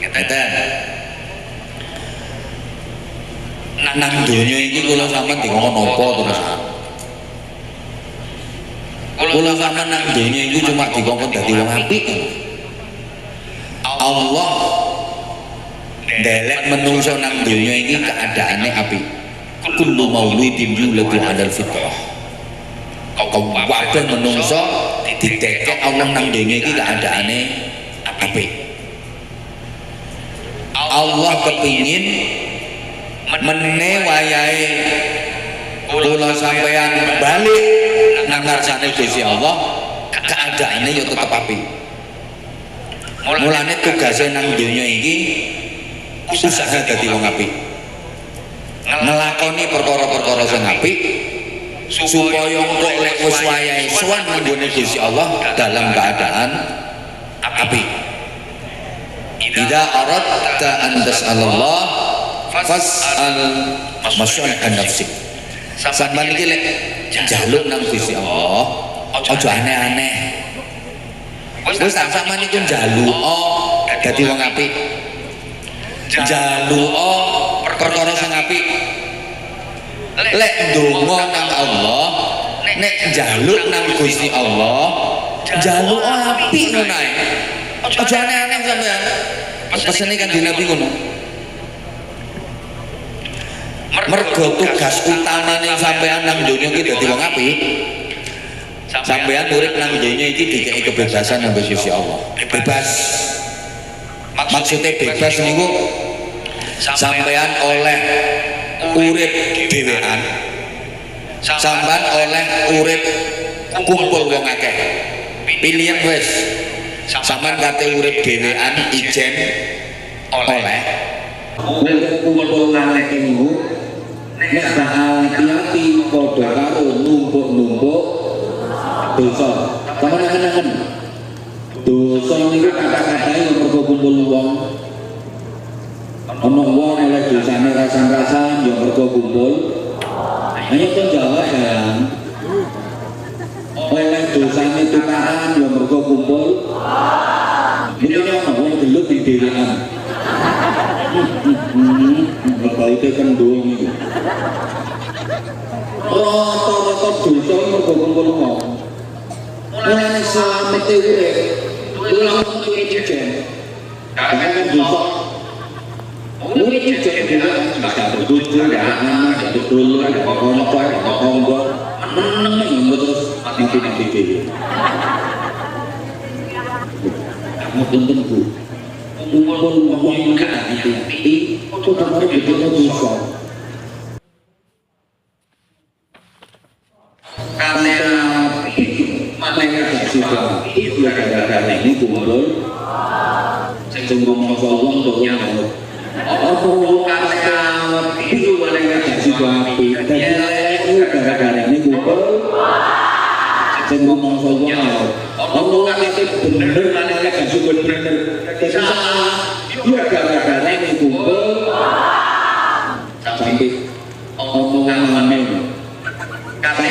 ngeten. Nang donya iki kula sampean dikon napa terus. Kula sampean nang donya iki cuma dikon dadi wong apik. Allah ndelek menungso nang donya iki keadaane apik. Kullu maulidin yuladu 'alal fitrah. Kabeh menungso didekek Allah nang donya iki keadaane apik. Allah kepingin meneh wayahe kula sampeyan balik nang ngarsane Gusti Allah keadaane ya tetep apik. Mulane tugasnya nang dunia iki usaha dadi wong apik, ngelakoni perkara-perkara sing apik supaya engko lek wis wayahe sowan nang gone Gusti Allah dalam keadaan apik. Idza aradta an tas'alallah fas'al masyaallah nafsik. Sampeyan iki lek njaluk nang Gusti Allah aja aneh-aneh. Wis tak sampeyan niku njaluka dadi wong apik. Njaluka perkara sing apik. Lek ndonga nang Allah, nek njaluk nang Gusti Allah, njaluka apik ngono ae. Aja aneh-aneh sampeyan. Pesene Kanjeng Nabi ngono. Mergo tugas utamane sampeyan nang donya iki dadi wong apik. Sampeyan urip nang donya iki dikeki kebebasan ambek Gusti Allah. Bebas. Maksudnya bebas niku sampeyan oleh urip dhewean. Sampeyan oleh urip kumpul wong akeh. Pilihan wis. Sampeyan kate urip dhewean ijen oleh kumpul akeh niku nek hati-hati padha karo numpuk-numpuk dosa. Sampeyan angen-angen. Dosa niku kata-katane mergo kumpul wong. Ana wong oleh dosane rasan-rasan ya mergo kumpul. Ayo to jawab sayang. Oleh dosane tukaran ya mergo kumpul. Iki ana wong gelut di dhewean. Baite kendung iki. Rata-rata dosa mergo kumpul wong. Mulane slamete urip, langsung dijen. Karena dosa. Urip dijen dhewe bisa berbojo, ada anak, ada dulur, ada kompor, ada kompor. Meneng terus mati-mati dhewe. Ngapunten Bu. Kumpul wong iki hati-hati, kudu karo bedene dosa. Sudah itu gara-gara ini kumpul sing ngomong wong kok nyaut apa wong kawat itu paling gak sudah api dadi gara-gara ini kumpul sing ngomong wong nyaut apa kate bener paling gak sudah bener salah ya gara-gara ini kumpul sampai omongan kate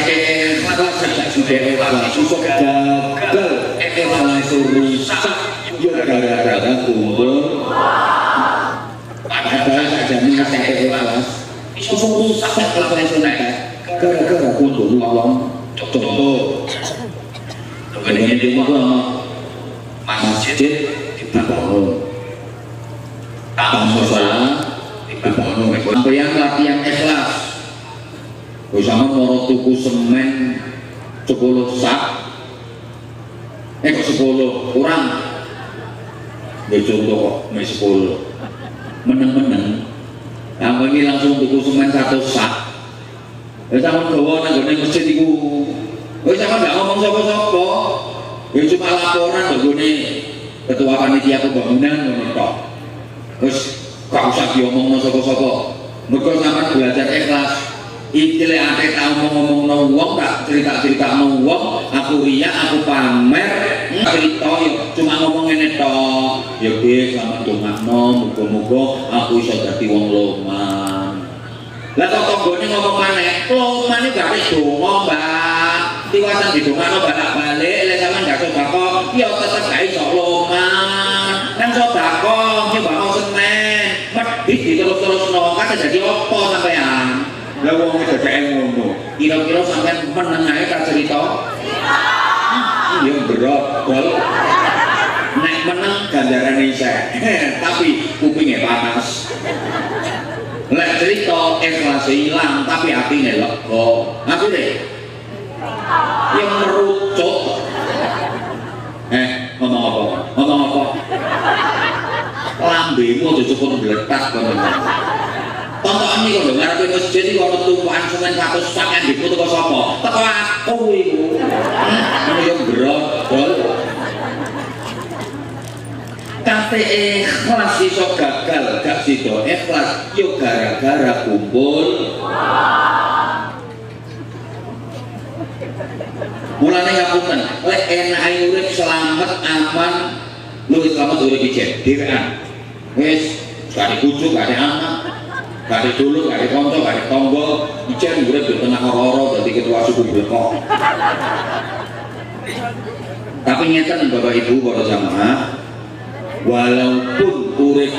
ikhlas gak sudah ikhlas susuk gagal ikhlas rusak ya gara-gara kumpul padahal sajane sampai ikhlas susuk rusak kelas nek gara-gara kudu wong contoh begini di masjid dibangun, tamu sholat dibangun, sampeyan latihan ikhlas, sama mau tuku semen 10 sak, kok 10 kurang, ya contoh kok 10, meneng-meneng, kamu ini langsung tuku semen 1 sak, ya sama bawa nanggone masjid itu. Wis sama nggak ngomong sapa-sapa, ya cuma laporan begini ketua panitia pembangunan ngono tok. Wis gak usah diomongno sapa-sapa. Mergo sampean belajar ikhlas. Iki lek ate tau ngomongno wong tak cerita-critakno wong, aku riya, aku pamer, cerita yo cuma ngomong ngene tok. Ya wis sampean dongakno, muga-muga aku iso dadi wong loman. Lah kok tanggane ngomong maneh, loman iki gak wis donga, Mbak. Tiwasan didongakno balik-balik, lek sampean gak sedekah, ya tetep gak iso loman. Kan sedekah nyumbang Senin, medhit diterus-terusno, kan dadi apa sampean? Lah wong dadake ngono. Kira-kira sampean meneng ae tak cerita? Iya berat, bol. Nek meneng ganjarane isih, tapi kupinge panas. Lek cerita ikhlas ilang tapi atine lega. Maksudnya yang merucuk ngomong apa? Ngomong apa? Lambemu aja cukup meletak kan. Tonton iki kok ngarepe masjid iki ana tumpukan semen 100 sak yang diputu kok sapa? Teko aku iku. Ngono yo brodol. Kate ikhlas iso gagal gak sida ikhlas yo gara-gara kumpul. Mulane ngapunten, lek enake urip selamat aman, luwih selamat urip ijen dhewean. Wis gak dibujuk, gak ada anak, gak ada dulur, gak ada kanca, gak ada tangga, ijen urip di tengah loro dadi ketua suku blekok. Tapi ngeten Bapak Ibu para jamaah, walaupun urip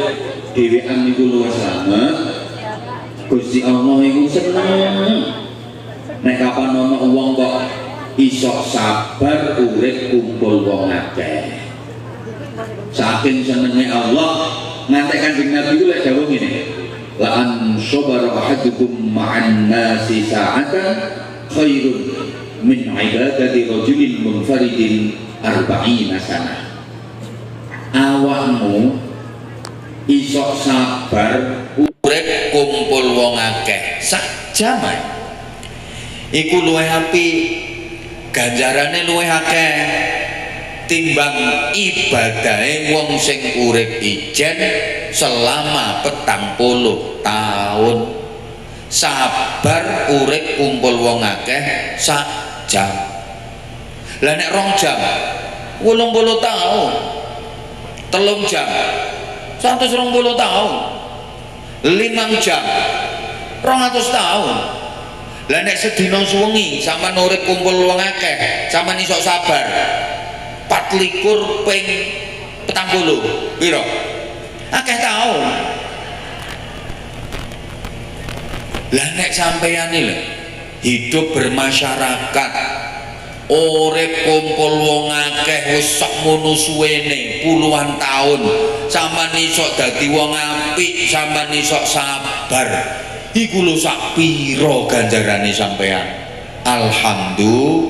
dhewean niku luwih selamat, Gusti Allah iku seneng. Nek kapan ana wong kok iso sabar urip kumpul wong akeh. Saking senenge Allah ngantek Kanjeng Nabi ku lek dawuh ngene. La an sabara ahadukum ma'an nasi sa'atan khairun min ibadati rajulin munfaridin arba'ina sanah. Awakmu iso sabar urip kumpul wong akeh sak jam ae. Iku luwih apik, ganjarane luwih akeh timbang ibadahe wong sing urip ijen selama 40 tahun. Sabar urip kumpul wong akeh sak jam. Lah nek 2 jam 80 tahun, 3 jam 120 tahun, 5 jam 200 tahun. Lah nek sedina suwengi sampean urip kumpul wong akeh, sampean iso sabar 24 ping 40 piro? Akeh taun. Lah nek sampeyan iki hidup bermasyarakat, urip kumpul wong akeh wis sakmono suwene puluhan taun, sampean iso dadi wong apik, sampean iso sabar. Iku lho sak pira ganjarane sampean. Alhamdulillah.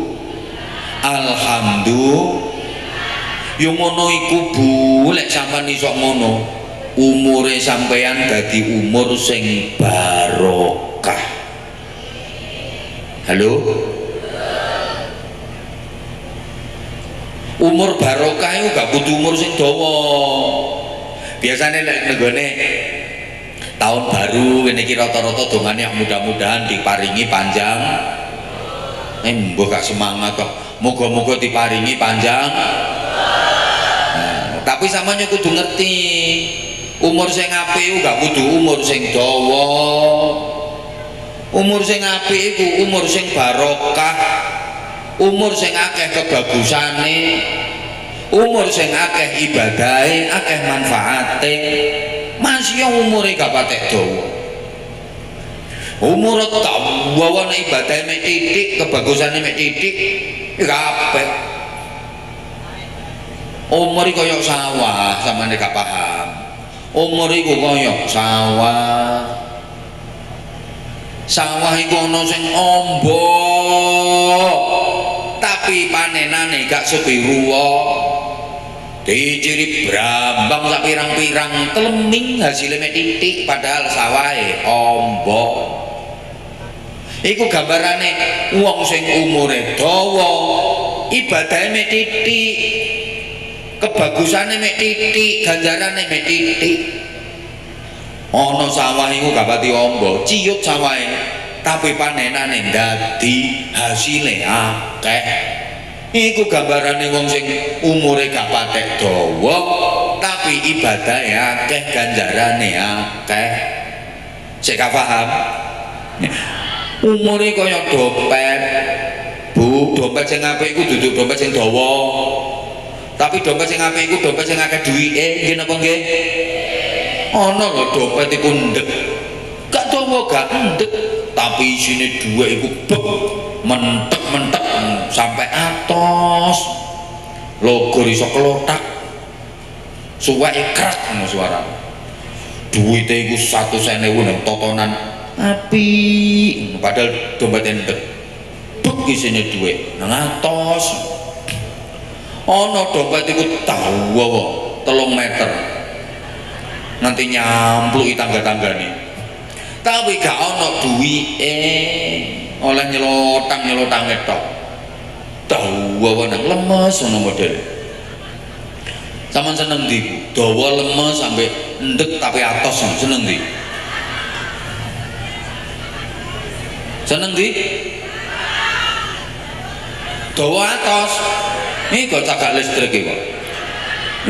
Yo ngono iku Bu, lek sampean iso ngono, umure sampean dadi umur sing barokah. Halo? Umur barokah iku gak kudu umur sing dawa. Biasane lek nenggone tahun baru ini kira rata-rata dongane mudah-mudahan diparingi panjang. Mbok gak semangat kok. Moga-moga diparingi panjang. Tapi sampeyan kudu ngerti, umur sing apik gak kudu umur sing dawa. Umur sing apik iku umur sing barokah. Umur sing akeh kebagusane. Umur sing akeh ibadahe, akeh manfaate. Masih yang umurnya gak patek dawa. umur dawa nek ibadah mek titik kebagusane mek titik kabeh umur iku koyo sawah sampeyan gak paham umur iku koyo sawah iku ana sing amba tapi panenane gak sebiruwa diciri brambang sak pirang-pirang teleming hasilnya mek titik padahal sawahe amba iku gambarane wong sing umure dawa ibadahe mek titik kebagusane mek titik ganjarane mek titik ana sawah iku gak pati amba ciut sawahe tapi panenane dadi hasile akeh iku gambarane wong sing umure gak patek dawa tapi ibadahe akeh ganjarane akeh sik gak paham umure kaya dompet Bu dompet sing apik iku dudu dompet sing dawa tapi dompet sing apik iku dompet sing akeh duwike nggih napa nggih ana lho dompet iku ndek gak dawa gak ndek tapi isine dhuwit iku bek mentek-mentek sampai atos logo iso kelotak suweke krak ngono suara duwite iku 100.000 nang totonan api padahal dompet ndek bek isine dhuwit nang atos ana dompet iku dawa 3 meter nanti nyampluki tangga-tanggane tapi gak ana duwike oleh nyelotang ketok dawa nang lemes ngono model sampean seneng ndi dawa lemes sampai ndek tapi atos seneng ndi seneng ndi dawa atos ini kok cagak listrik kok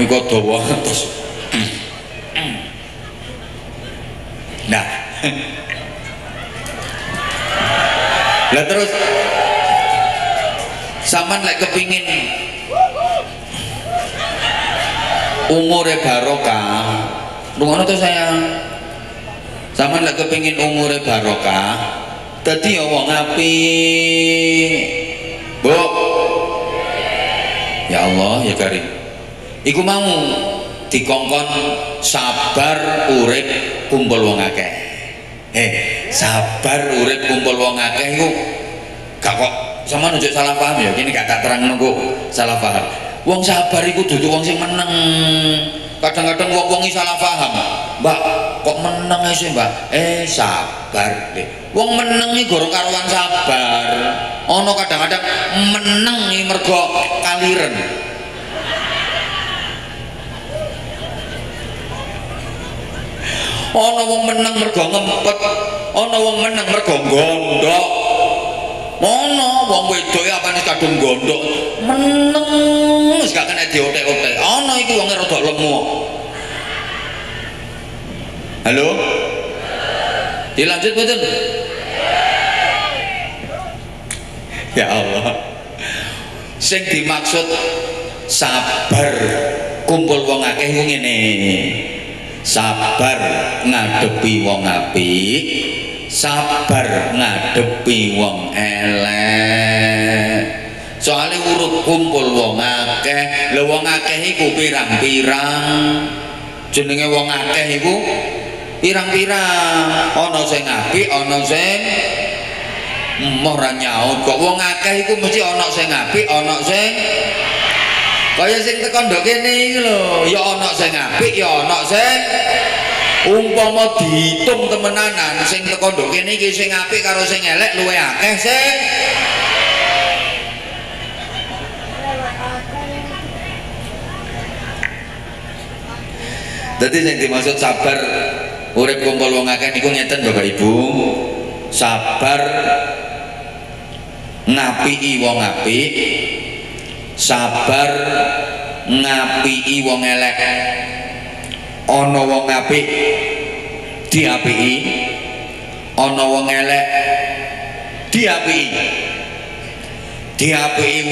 ini kok dawa atos nah lah terus sampean lek kepingin umure barokah lungono to sayang sampean lek kepingin umure barokah dadi ya wong apik Bu ya Allah ya Karim iku mau dikongkon sabar urip kumpul wong akeh sabar urip kumpul wong akeh iku gak kok sama nunjuk salah paham ya kini gak terang nunggu salah paham wong sabar iku dudu wong sing meneng kadang-kadang wong salah paham mbak kok meneng sih mbak sabar deh wong meneng iki gorong karuan sabar ono kadang-kadang meneng iki mergo kaliren ana wong meneng mergo ngempet ana wong meneng mergo gondok ana wong wedok apane kadung gondok meneng wis gak kena diotek-otek ana iki wong rada lemu halo dilanjut betul ya Allah sing dimaksud sabar kumpul wong akeh ngene sabar ngadepi wong apik sabar ngadepi wong elek soalnya urut kumpul wong akeh lho wong akeh iku pirang-pirang jenenge wong akeh iku pirang-pirang ana sing apik ana sing ora nyaut kok wong akeh iku mesti ana sing apik ana sing kaya sing teko ndok kene iki lho ya ana sing apik ya ana sing umpama diitung temenanan sing teko ndok kene iki sing apik karo sing elek luwih akeh sing dadi sing dimaksud sabar urip kumpul wong akeh niku ngeten Bapak Ibu sabar ngapiki wong apik sabar ngapiki wong elek ana wong apik diapiki ana wong elek diapiki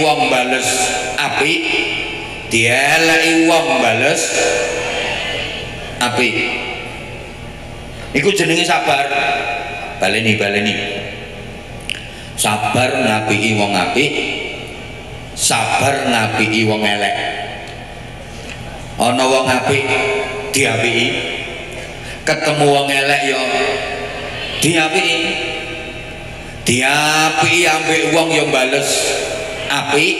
wong bales apik dieleki wong bales apik iku jenenge sabar baleni sabar ngapiki wong apik, sabar ngapiki wong elek. Ana wong apik diapiki, ketemu wong elek ya diapiki, diapiki ambek wong ya bales apik,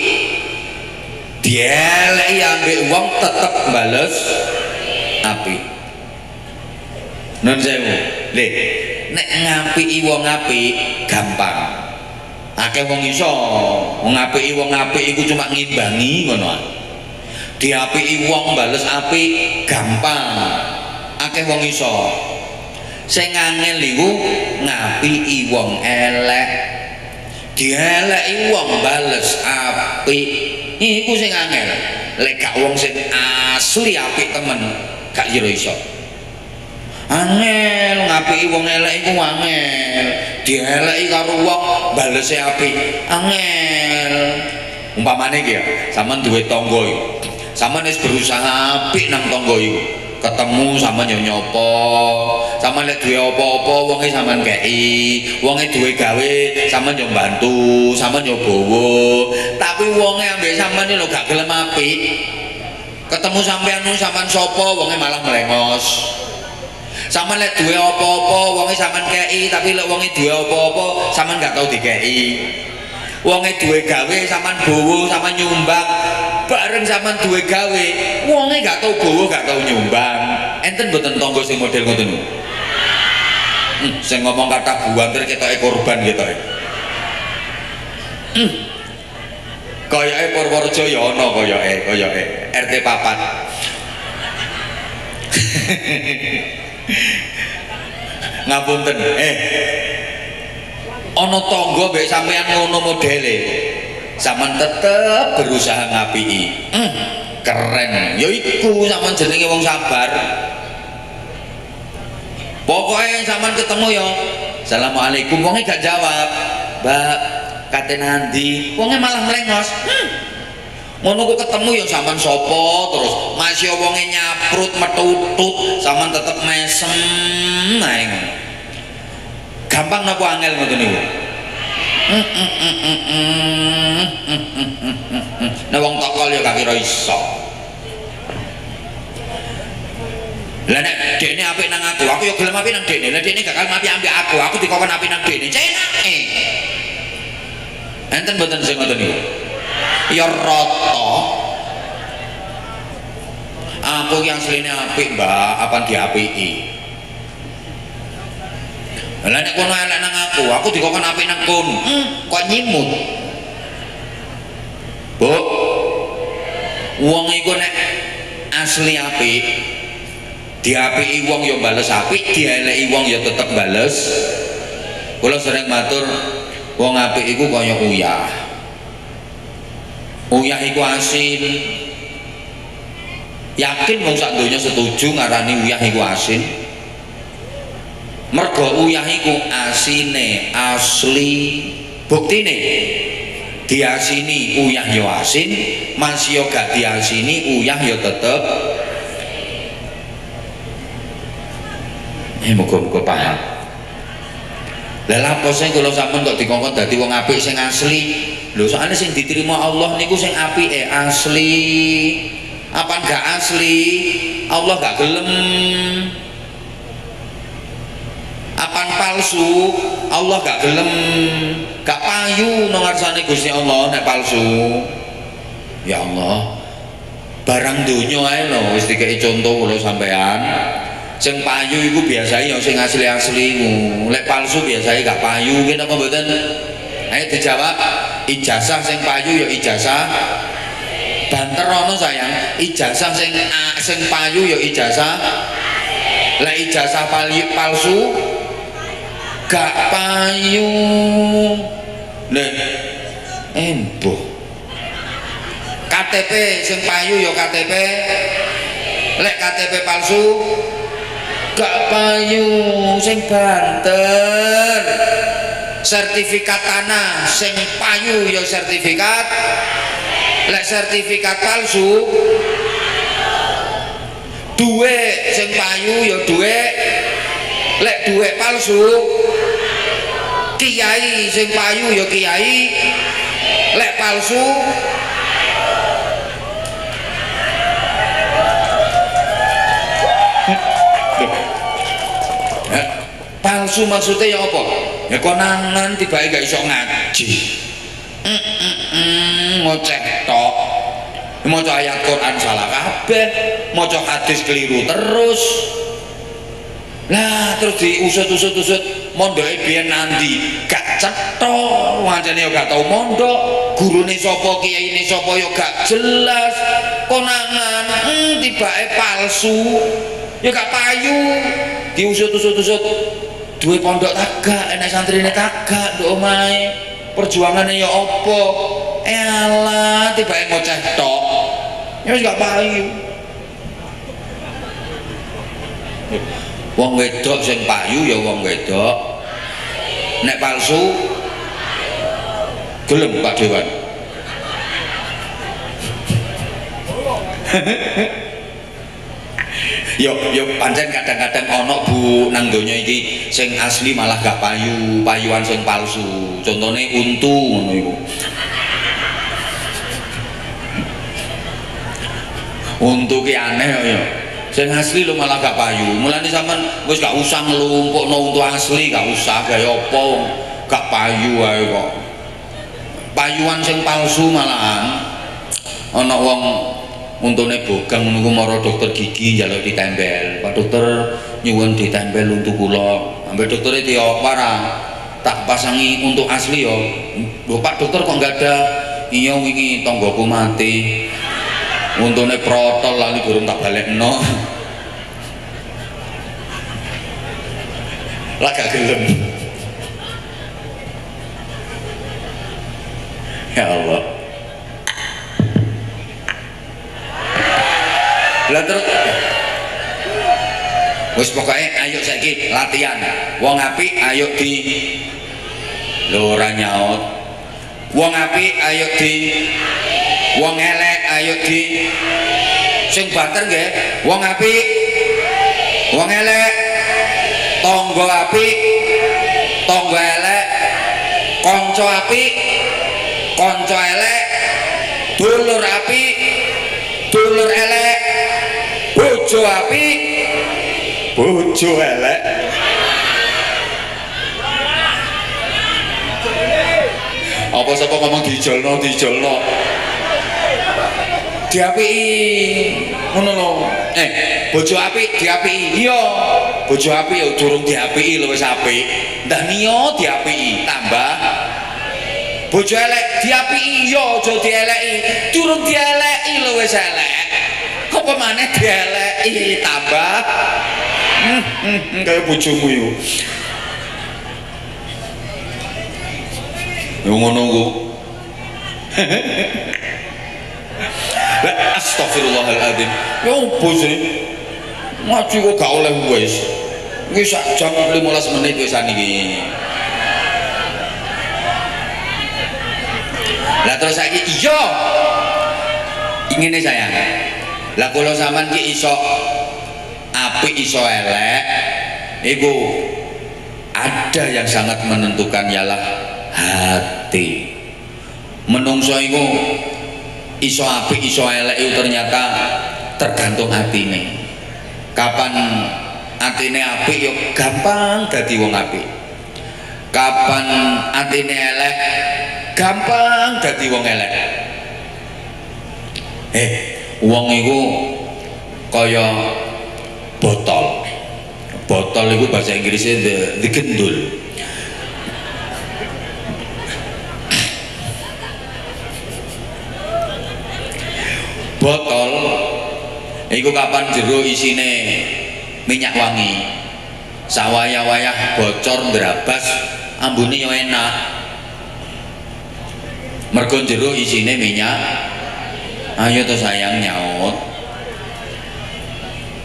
dieleki ambek wong tetep bales apik. Nun sewu, le nek ngapiki wong apik gampang. Akeh wong iso ngapiki wong apik iku cuma ngimbangi ngono ae. Diapiki wong bales apik gampang. Akeh wong iso. Sing angel iku ngapiki wong elek. Dieleki wong bales apik. Iku sing angel. Lek gak wong sing asli apik temen gak kira iso. Angel ngapiki wong elek iku angel. Dieleki karo wong balese apik angel. Umpamane iki ya, sampean duwe tangga iki. Sampean wis berusaha apik nang tangga iku. Ketemu sampean yo nyopo. Sampean lek duwe apa-apa wonge sampean kei. Wonge duwe gawe sampean yo bantu, sampean yo bowo. Tapi wonge ambek sampean lho gak gelem apik. Ketemu sampean sapa wonge malah melengos. Sampeyan lek duwe apa-apa wonge sampean kei, tapi lek wonge duwe apa-apa sampean gak tau dikei. Wonge duwe gawe sampean bowo, sampean nyumbang. Bareng sampean duwe gawe, wonge gak tau bowo, gak tau nyumbang. Enten mboten tangga sing model ngoten niku? Sing ngomong kata buanter ketoke korban ketoke. Kayake Purworejo ya ana kayake RT 4. Ngapunten, ana tangga mbek sampean ngono modele. Sampeyan tetep berusaha ngapiki. Keren. Ya iku sampeyan jenenge wong sabar. Pokoke sampeyan ketemu ya, Assalamualaikum, wonge gak jawab. Mbak, kate nandi? Wonge malah melengos. Ngono kok ketemu ya sampean sapa terus masih wonge nyaprut metutut sampean tetep mesem ae. Gampang napa angel ngoten niku? Nek wong tokol ya gak kira iso. Lah nek dekne apik nang aku ya gelem apik nang dekne. Lah dekne gak gelem apik ambek aku dikokon apik nang dekne. Cenake. Enten mboten sing ngoten niku? Ya rata. Aku yang asline apik, Mbak, apa diapiki? Lah nek kono elek nang aku dikokon apik nang kono. Kok nyimut. Bu. Wong iku nek asli apik, diapiki wong ya bales apik, dieleki wong ya tetep bales. Kula sering matur, wong apik iku kaya uyah. Uyah iku asin. Yakin wong sak donya setuju ngarani uyah iku asin? Mergo uyah iku asine asli. Buktine diasini uyah ya asin, masih gak diasini uyah ya tetep. Muga-muga paham. Lah lapo sing kula sampun kok dikongkon dadi wong apik sing asli. Lho soalnya sing diterima Allah niku sing apike asli. Apa enggak asli? Allah gak gelem. Apa palsu? Allah gak gelem. Gak payu nang ngarsane Gusti Allah nek palsu. Ya Allah. Barang donya ae lho wis dikeki contoh kula sampean. Sing payu iku biasane ya sing asli-asli ku. Lek palsu biasane gak payu ki napa mboten? Ayo dijawab. Ijazah sing payu ya ijazah banter ono sayang. Ijazah sing payu ya ijazah. Lah ijazah palsu gak payu. Nek embuh. KTP sing payu ya KTP. Lek KTP palsu gak payu sing banter. Sertifikat tanah sing payu ya sertifikat. Lek sertifikat palsu duit sing payu ya duit. Lek duit palsu kiai sing payu ya kiai, lek palsu palsu maksudnya ya apa? Ya konangan tiba-tiba gak iso ngaji, ngoceh tok, maca ayat Quran salah kabeh, maca hadis keliru terus. Lah terus diusut-usut mondoke biyen nandi gak cetha, wancane ya gak tau mondok, gurune sapa, kiyaine sapa ya gak jelas, konangan tibake palsu ya gak payu, diusut-usut duwe pondok tagak, enek santrine tagak nduk omahe, perjuangane ya apa, alah tibake ngoceh tok ya wis gak payu. Wong wedok sing payu ya wong wedok, nek palsu gelem Pak Dewan. Yo pancen kadang-kadang ono Bu nang donya iki sing asli malah gak payu, payuan sing palsu. Contone untu ngono iku. Untu ki aneh ya. Sing asli lo malah gak payu. Mulane sampean wis gak usah nglumpukno untu asli, gak usah gaya apa gak payu ae kok. Payuan sing palsu malahan ana wong untune bogang ngono mara dokter gigi njaluk ditempel. Pak dokter nyuwun ditempel untu kula. Ambek doktere diopara. Tak pasangi untuk asli yo. Lho Pak dokter kok enggak ada? Iya wingi tanggoku mati. Untune protol lali durung tak balekno. Lah gak gelem. Ya Allah. Lah terus wis pokoke ayo saiki latihan. Wong apik ayo di lho ora nyaut. Wong apik ayo di, wong elek ayo di. Sing banter nggih, wong apik, wong elek, tangga apik, tangga elek, kanca apik, kanca elek, dulur apik, dulur elek, bojo apik, bojo elek. Apa sapa ngomong dijolno diapiki ngono lho. Bojo apik diapiki. Iya, bojo apik ya durung diapiki lho wis apik. Ndak niyo diapiki tambah. Bojo elek diapiki ya aja dieleki. Durung dieleki lho wis elek. Apa maneh dieleki tambah. Kaya bojomu iku. Yo ngono ku. Astagfirullahaladzim. Ya opo sih? Ngaji kok gak oleh wis. Iki sak jam 15 menit wis niki. Lah terus saiki iya. Ingine sayang. Lah kula sampean ki iso apik iso elek iku ada yang sangat menentukan ialah hati. Menungso iku iso apik iso elek itu ternyata tergantung atine. Kapan atine apik yo gampang dadi wong apik. Kapan atine elek gampang dadi wong elek. Wong iku kaya botol. Botol iku bahasa Inggrisnya the gendul. Botol iku kapan jero isine minyak wangi, sawaya-wayah bocor ndrabas ambune yo enak. Mergo jero isine minyak. Ayo to sayang nyaut.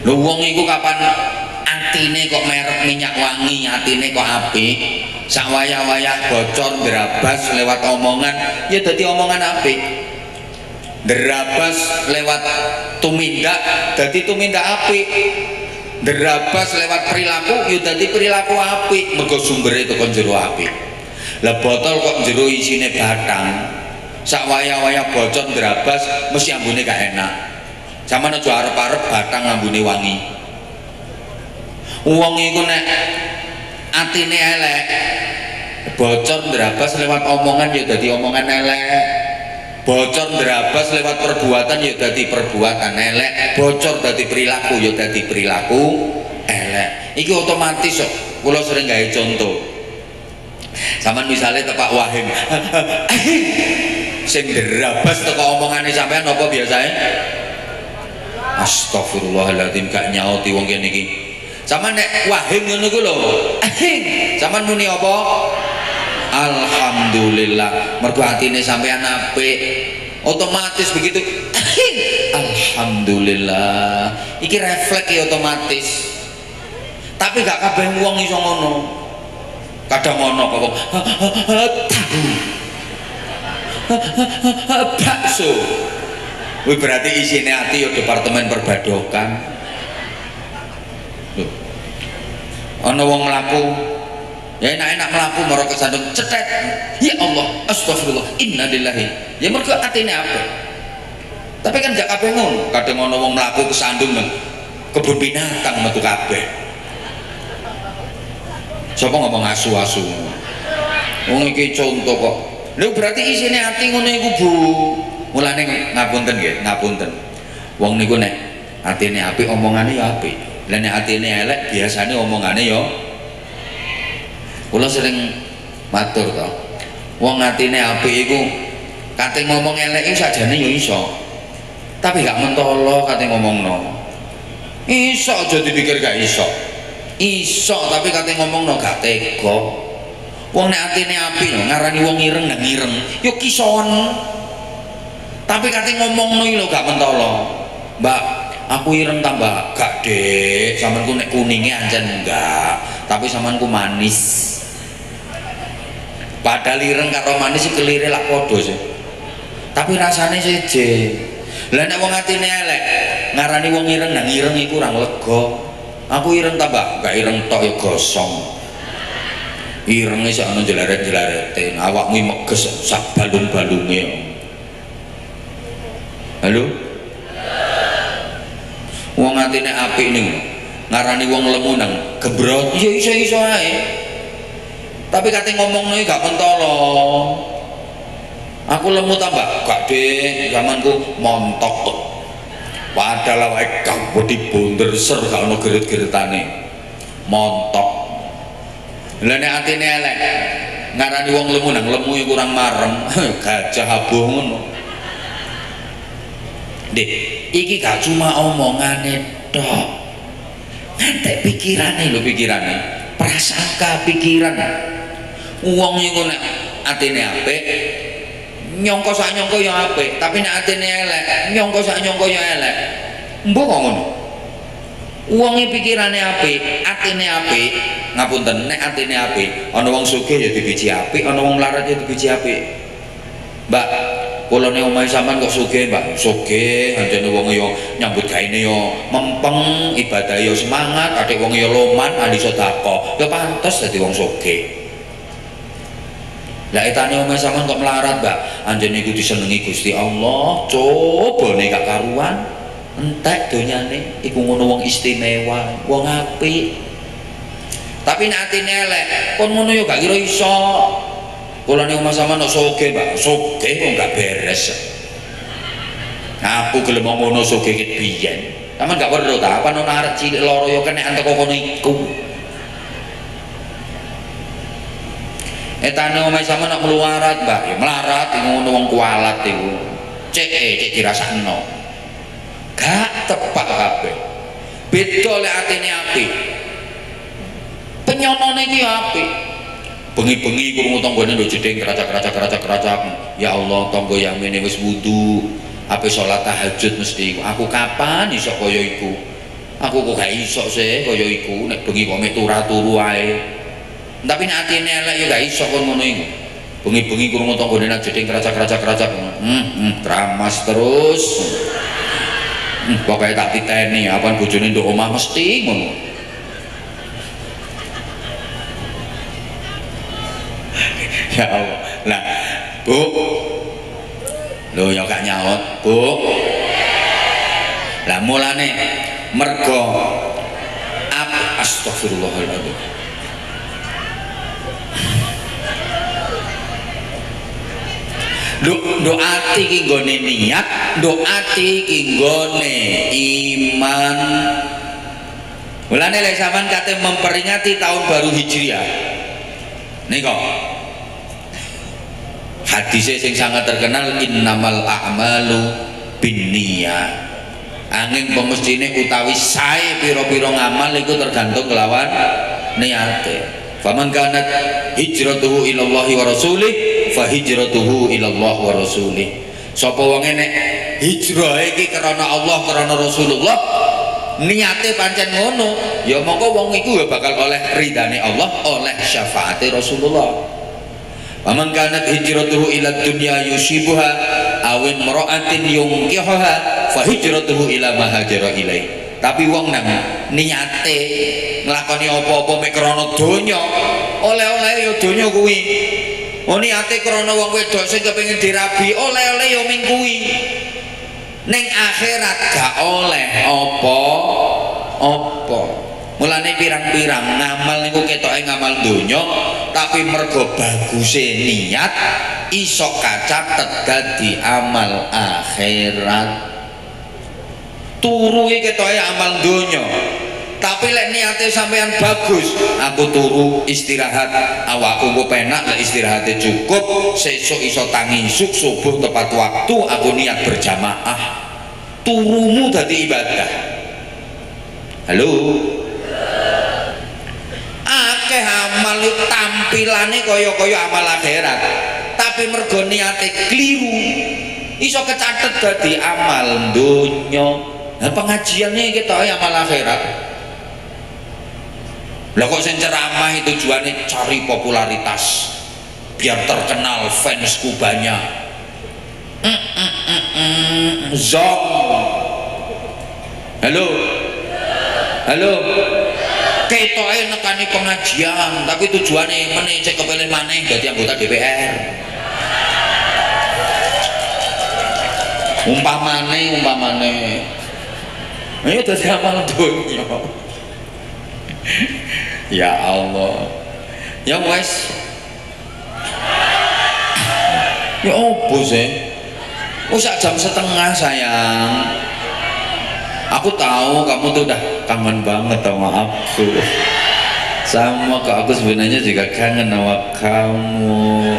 Lho wong iku kapan atine kok merek minyak wangi, atine kok apik, sawaya-wayah bocor ndrabas lewat omongan ya dadi omongan apik. Derabas lewat tumindak dadi tumindak apik. Derabas lewat perilaku ya dadi perilaku apik, mergo sumbere tekan jero apik. Lah botol kok jero isine batang. Sak wayah-wayah bocor drabas mesti ambune gak enak. Zaman aja arep-arep batang ambune wangi. Wong iku nek atine elek, bocor drabas lewat omongan ya dadi omongan elek. Bocor drabas lewat perbuatan ya dadi perbuatan elek. Bocor dadi perilaku ya dadi perilaku elek. Iki otomatis kok. Kula sering gawe contoh. Saman misalnya tepak wahing. Sing drabas teko omongane sampean apa biasane? Astagfirullahaladzim, gak nyauti wong kene iki. Sama nek wahing ngono ku lho. Sampean muni apa? Alhamdulillah. Mergo atine sampean apik. Otomatis begitu. Alhamdulillah. Iki refleks ya otomatis. Tapi gak kabeh wong iso ngono. Kadang ngono kok wong. Bakso. Wih, berarti isine ati ya departemen perbadokan. Ana wong mlaku ya enak-enak mlaku mara kesandung cetet. Ya Allah, astagfirullah, innalillahi. Ya mergo atine apa? Tapi kan gak kabeh ngono. Kadang ana wong mlaku kesandung nang kebun binatang metu kabeh. Sapa ngomong asu-asu? Wong iki contoh kok. Lho berarti isine ati ngono iku, Bu. Mulane ngapunten nggih, ngapunten. Wong niku nek atine apik omongane ya apik. Lah nek atine elek biasane omongane ya. Kula sering matur to. Wong atine apik iku kate ngomong elek iku sajane ya iso. Tapi gak mentolo kate ngomongno. Iso aja dipikir gak iso. Iso tapi kate ngomongno gak tega. Wong nek atine apik lho ngarani wong ireng nang ireng, yo kison. Tapi kate ngomongno iki lho gak mentolo. Mbak, aku ireng tambah gak Dek, sampeanku nek kuninge ancen enggak, tapi sampeanku manis. Padahal ireng karo manis kelire lak padha sih. Tapi rasane seje. Lah nek wong atine elek, ngarani wong ireng nang ireng iku ora lega. Aku ireng tambah gak ireng tok ya gosong. Irenge sak ana jelaret-jelarete, awakmu meges sak balung-balunge. Halo? Wong atine apik ning ngarani wong lemu nang gebrot, ya iso-iso ae. Tapi kate ngomongno gak mentolo. Aku lemu tambah gak Dek, zamanku montok. Padahal awake kamu dibunder ser gak ono geret-geretane. Montok. Lah nek atine elek ngarani wong lemu nang lemu kurang marem, gajah abuh ngono. Dek, iki gak cuma omongane tok. Ngantek pikirane lho, pikirane. Prasangka pikiran. Wong iku nek atine apik, nyangka sak nyangka ya apik, tapi nek atine elek, nyangka sak nyangka ya elek. Mbok kok ngono. Wonge pikirane apik, atine apik, ngapunten nek atine apik, ana wong sugih ya dibiji apik, ana wong melarat ya dibiji apik. Mbak, kula nek omahe sampean kok sugih, Mbak, sugih, anjene wong ya nyambut gaene ya mempeng, ibadah ya semangat, adik wong ya loman, ahli sedekah, ya pantes dadi wong sugih. Lah etane omahe sampean kok melarat, Mbak, anjene iku disenengi Gusti Allah, cobane gak karuan. Entek donyane iku ngono wong istimewa, wong apik. Tapi nek atine elek, kon ngono yo gak kira iso. Kula nek omah sampean kok sugih, Mbak, sugih kok gak beres. Aku gelem ngono sugih ket biyen. Sampeyan gak weruh ta, apa ana arek cilik loro yo kenekan teko kono iku. Etane omah sampean kok melarat, Mbak, ya melarat ngono wong kualat iku. Cek dirasakno. Gak tepak kabeh. Beda lek atine apik. Penyonone iki apik. Bengi-bengi krungu tanggane nduk jeding keracak. Ya Allah, tangga yamene wis wudu, ape salat tahajud mesti aku kapan iso kaya iku. Aku kok gak iso sih kaya iku nek bengi kok mek turu ae. Tapi nek atine elek ya gak iso kon ngono iku. Bengi-bengi krungu tanggane nduk jeding keracak. Tramas terus. Pokoknya tak titeni apa bojone nduk omah mesti ngono. Ya Allah. Nah, Bu. Lho ya gak nyaut, Bu. Lah mulane mergo astagfirullahaladzim. Doati ki nggone niat, doati ki nggone iman. Mulane lek sampean kate memperingati tahun baru Hijriah. Nika hadise sing sangat terkenal innamal a'malu binniyat. Angin pemestine utawi sae pira-pira ngamal iku tergantung kelawan niate. Faman kanat hijratuhu ilallahi wa rasulih fa hijratuhu ilallah wa rasulih. Sapa wonge nek hijrah iki karena Allah karena Rasulullah niate pancen ngono ya mongko wong iku ya bakal oleh ridane Allah oleh syafaate Rasulullah. Faman kanat hijratuhu ila dunya yusibuha awin mar'atin yunkihuha fa hijratuhu ila ma hajara ilaih. Tapi wong nang niate nglakoni apa-apa mek krana donya, oleh-oleh ya donya kuwi. Oh niate krana wong wedok sing kepengin dirabi, oleh-oleh ya ming kuwi. Ning akhirat gak oleh apa-apa. Mulane pirang-pirang ngamal niku ketoke ngamal donya, tapi mergo baguse niat iso kacatet dadi amal akhirat. Turu iki ketoke amal donya, tapi lek niate sampean bagus, aku turu istirahat, awakku engko penak, lek istirahate cukup, sesuk iso tangi isuk subuh tepat waktu, aku niat berjamaah. Turumu dadi ibadah. Halo. Akeh amal tampilane kaya-kaya amal akhirat, tapi mergo niate kliru iso kecatet dadi amal donya. Nah pengajiannya kita amal akhirat. Lah kok sing ceramah itu tujuannya cari popularitas biar terkenal, fansku banyak. Zong. Halo. Halo. Ketoke nekani pengajian, tapi tujuannya meneh cek kepilih maneh dadi anggota DPR. Umpamane ayo dadi amal dunya. Ya Allah. Ya wes. Ya opo sih? Sak jam setengah sayang. Aku tahu kamu tuh udah kangen banget sama aku. Sama kok aku sebenarnya juga kangen sama kamu.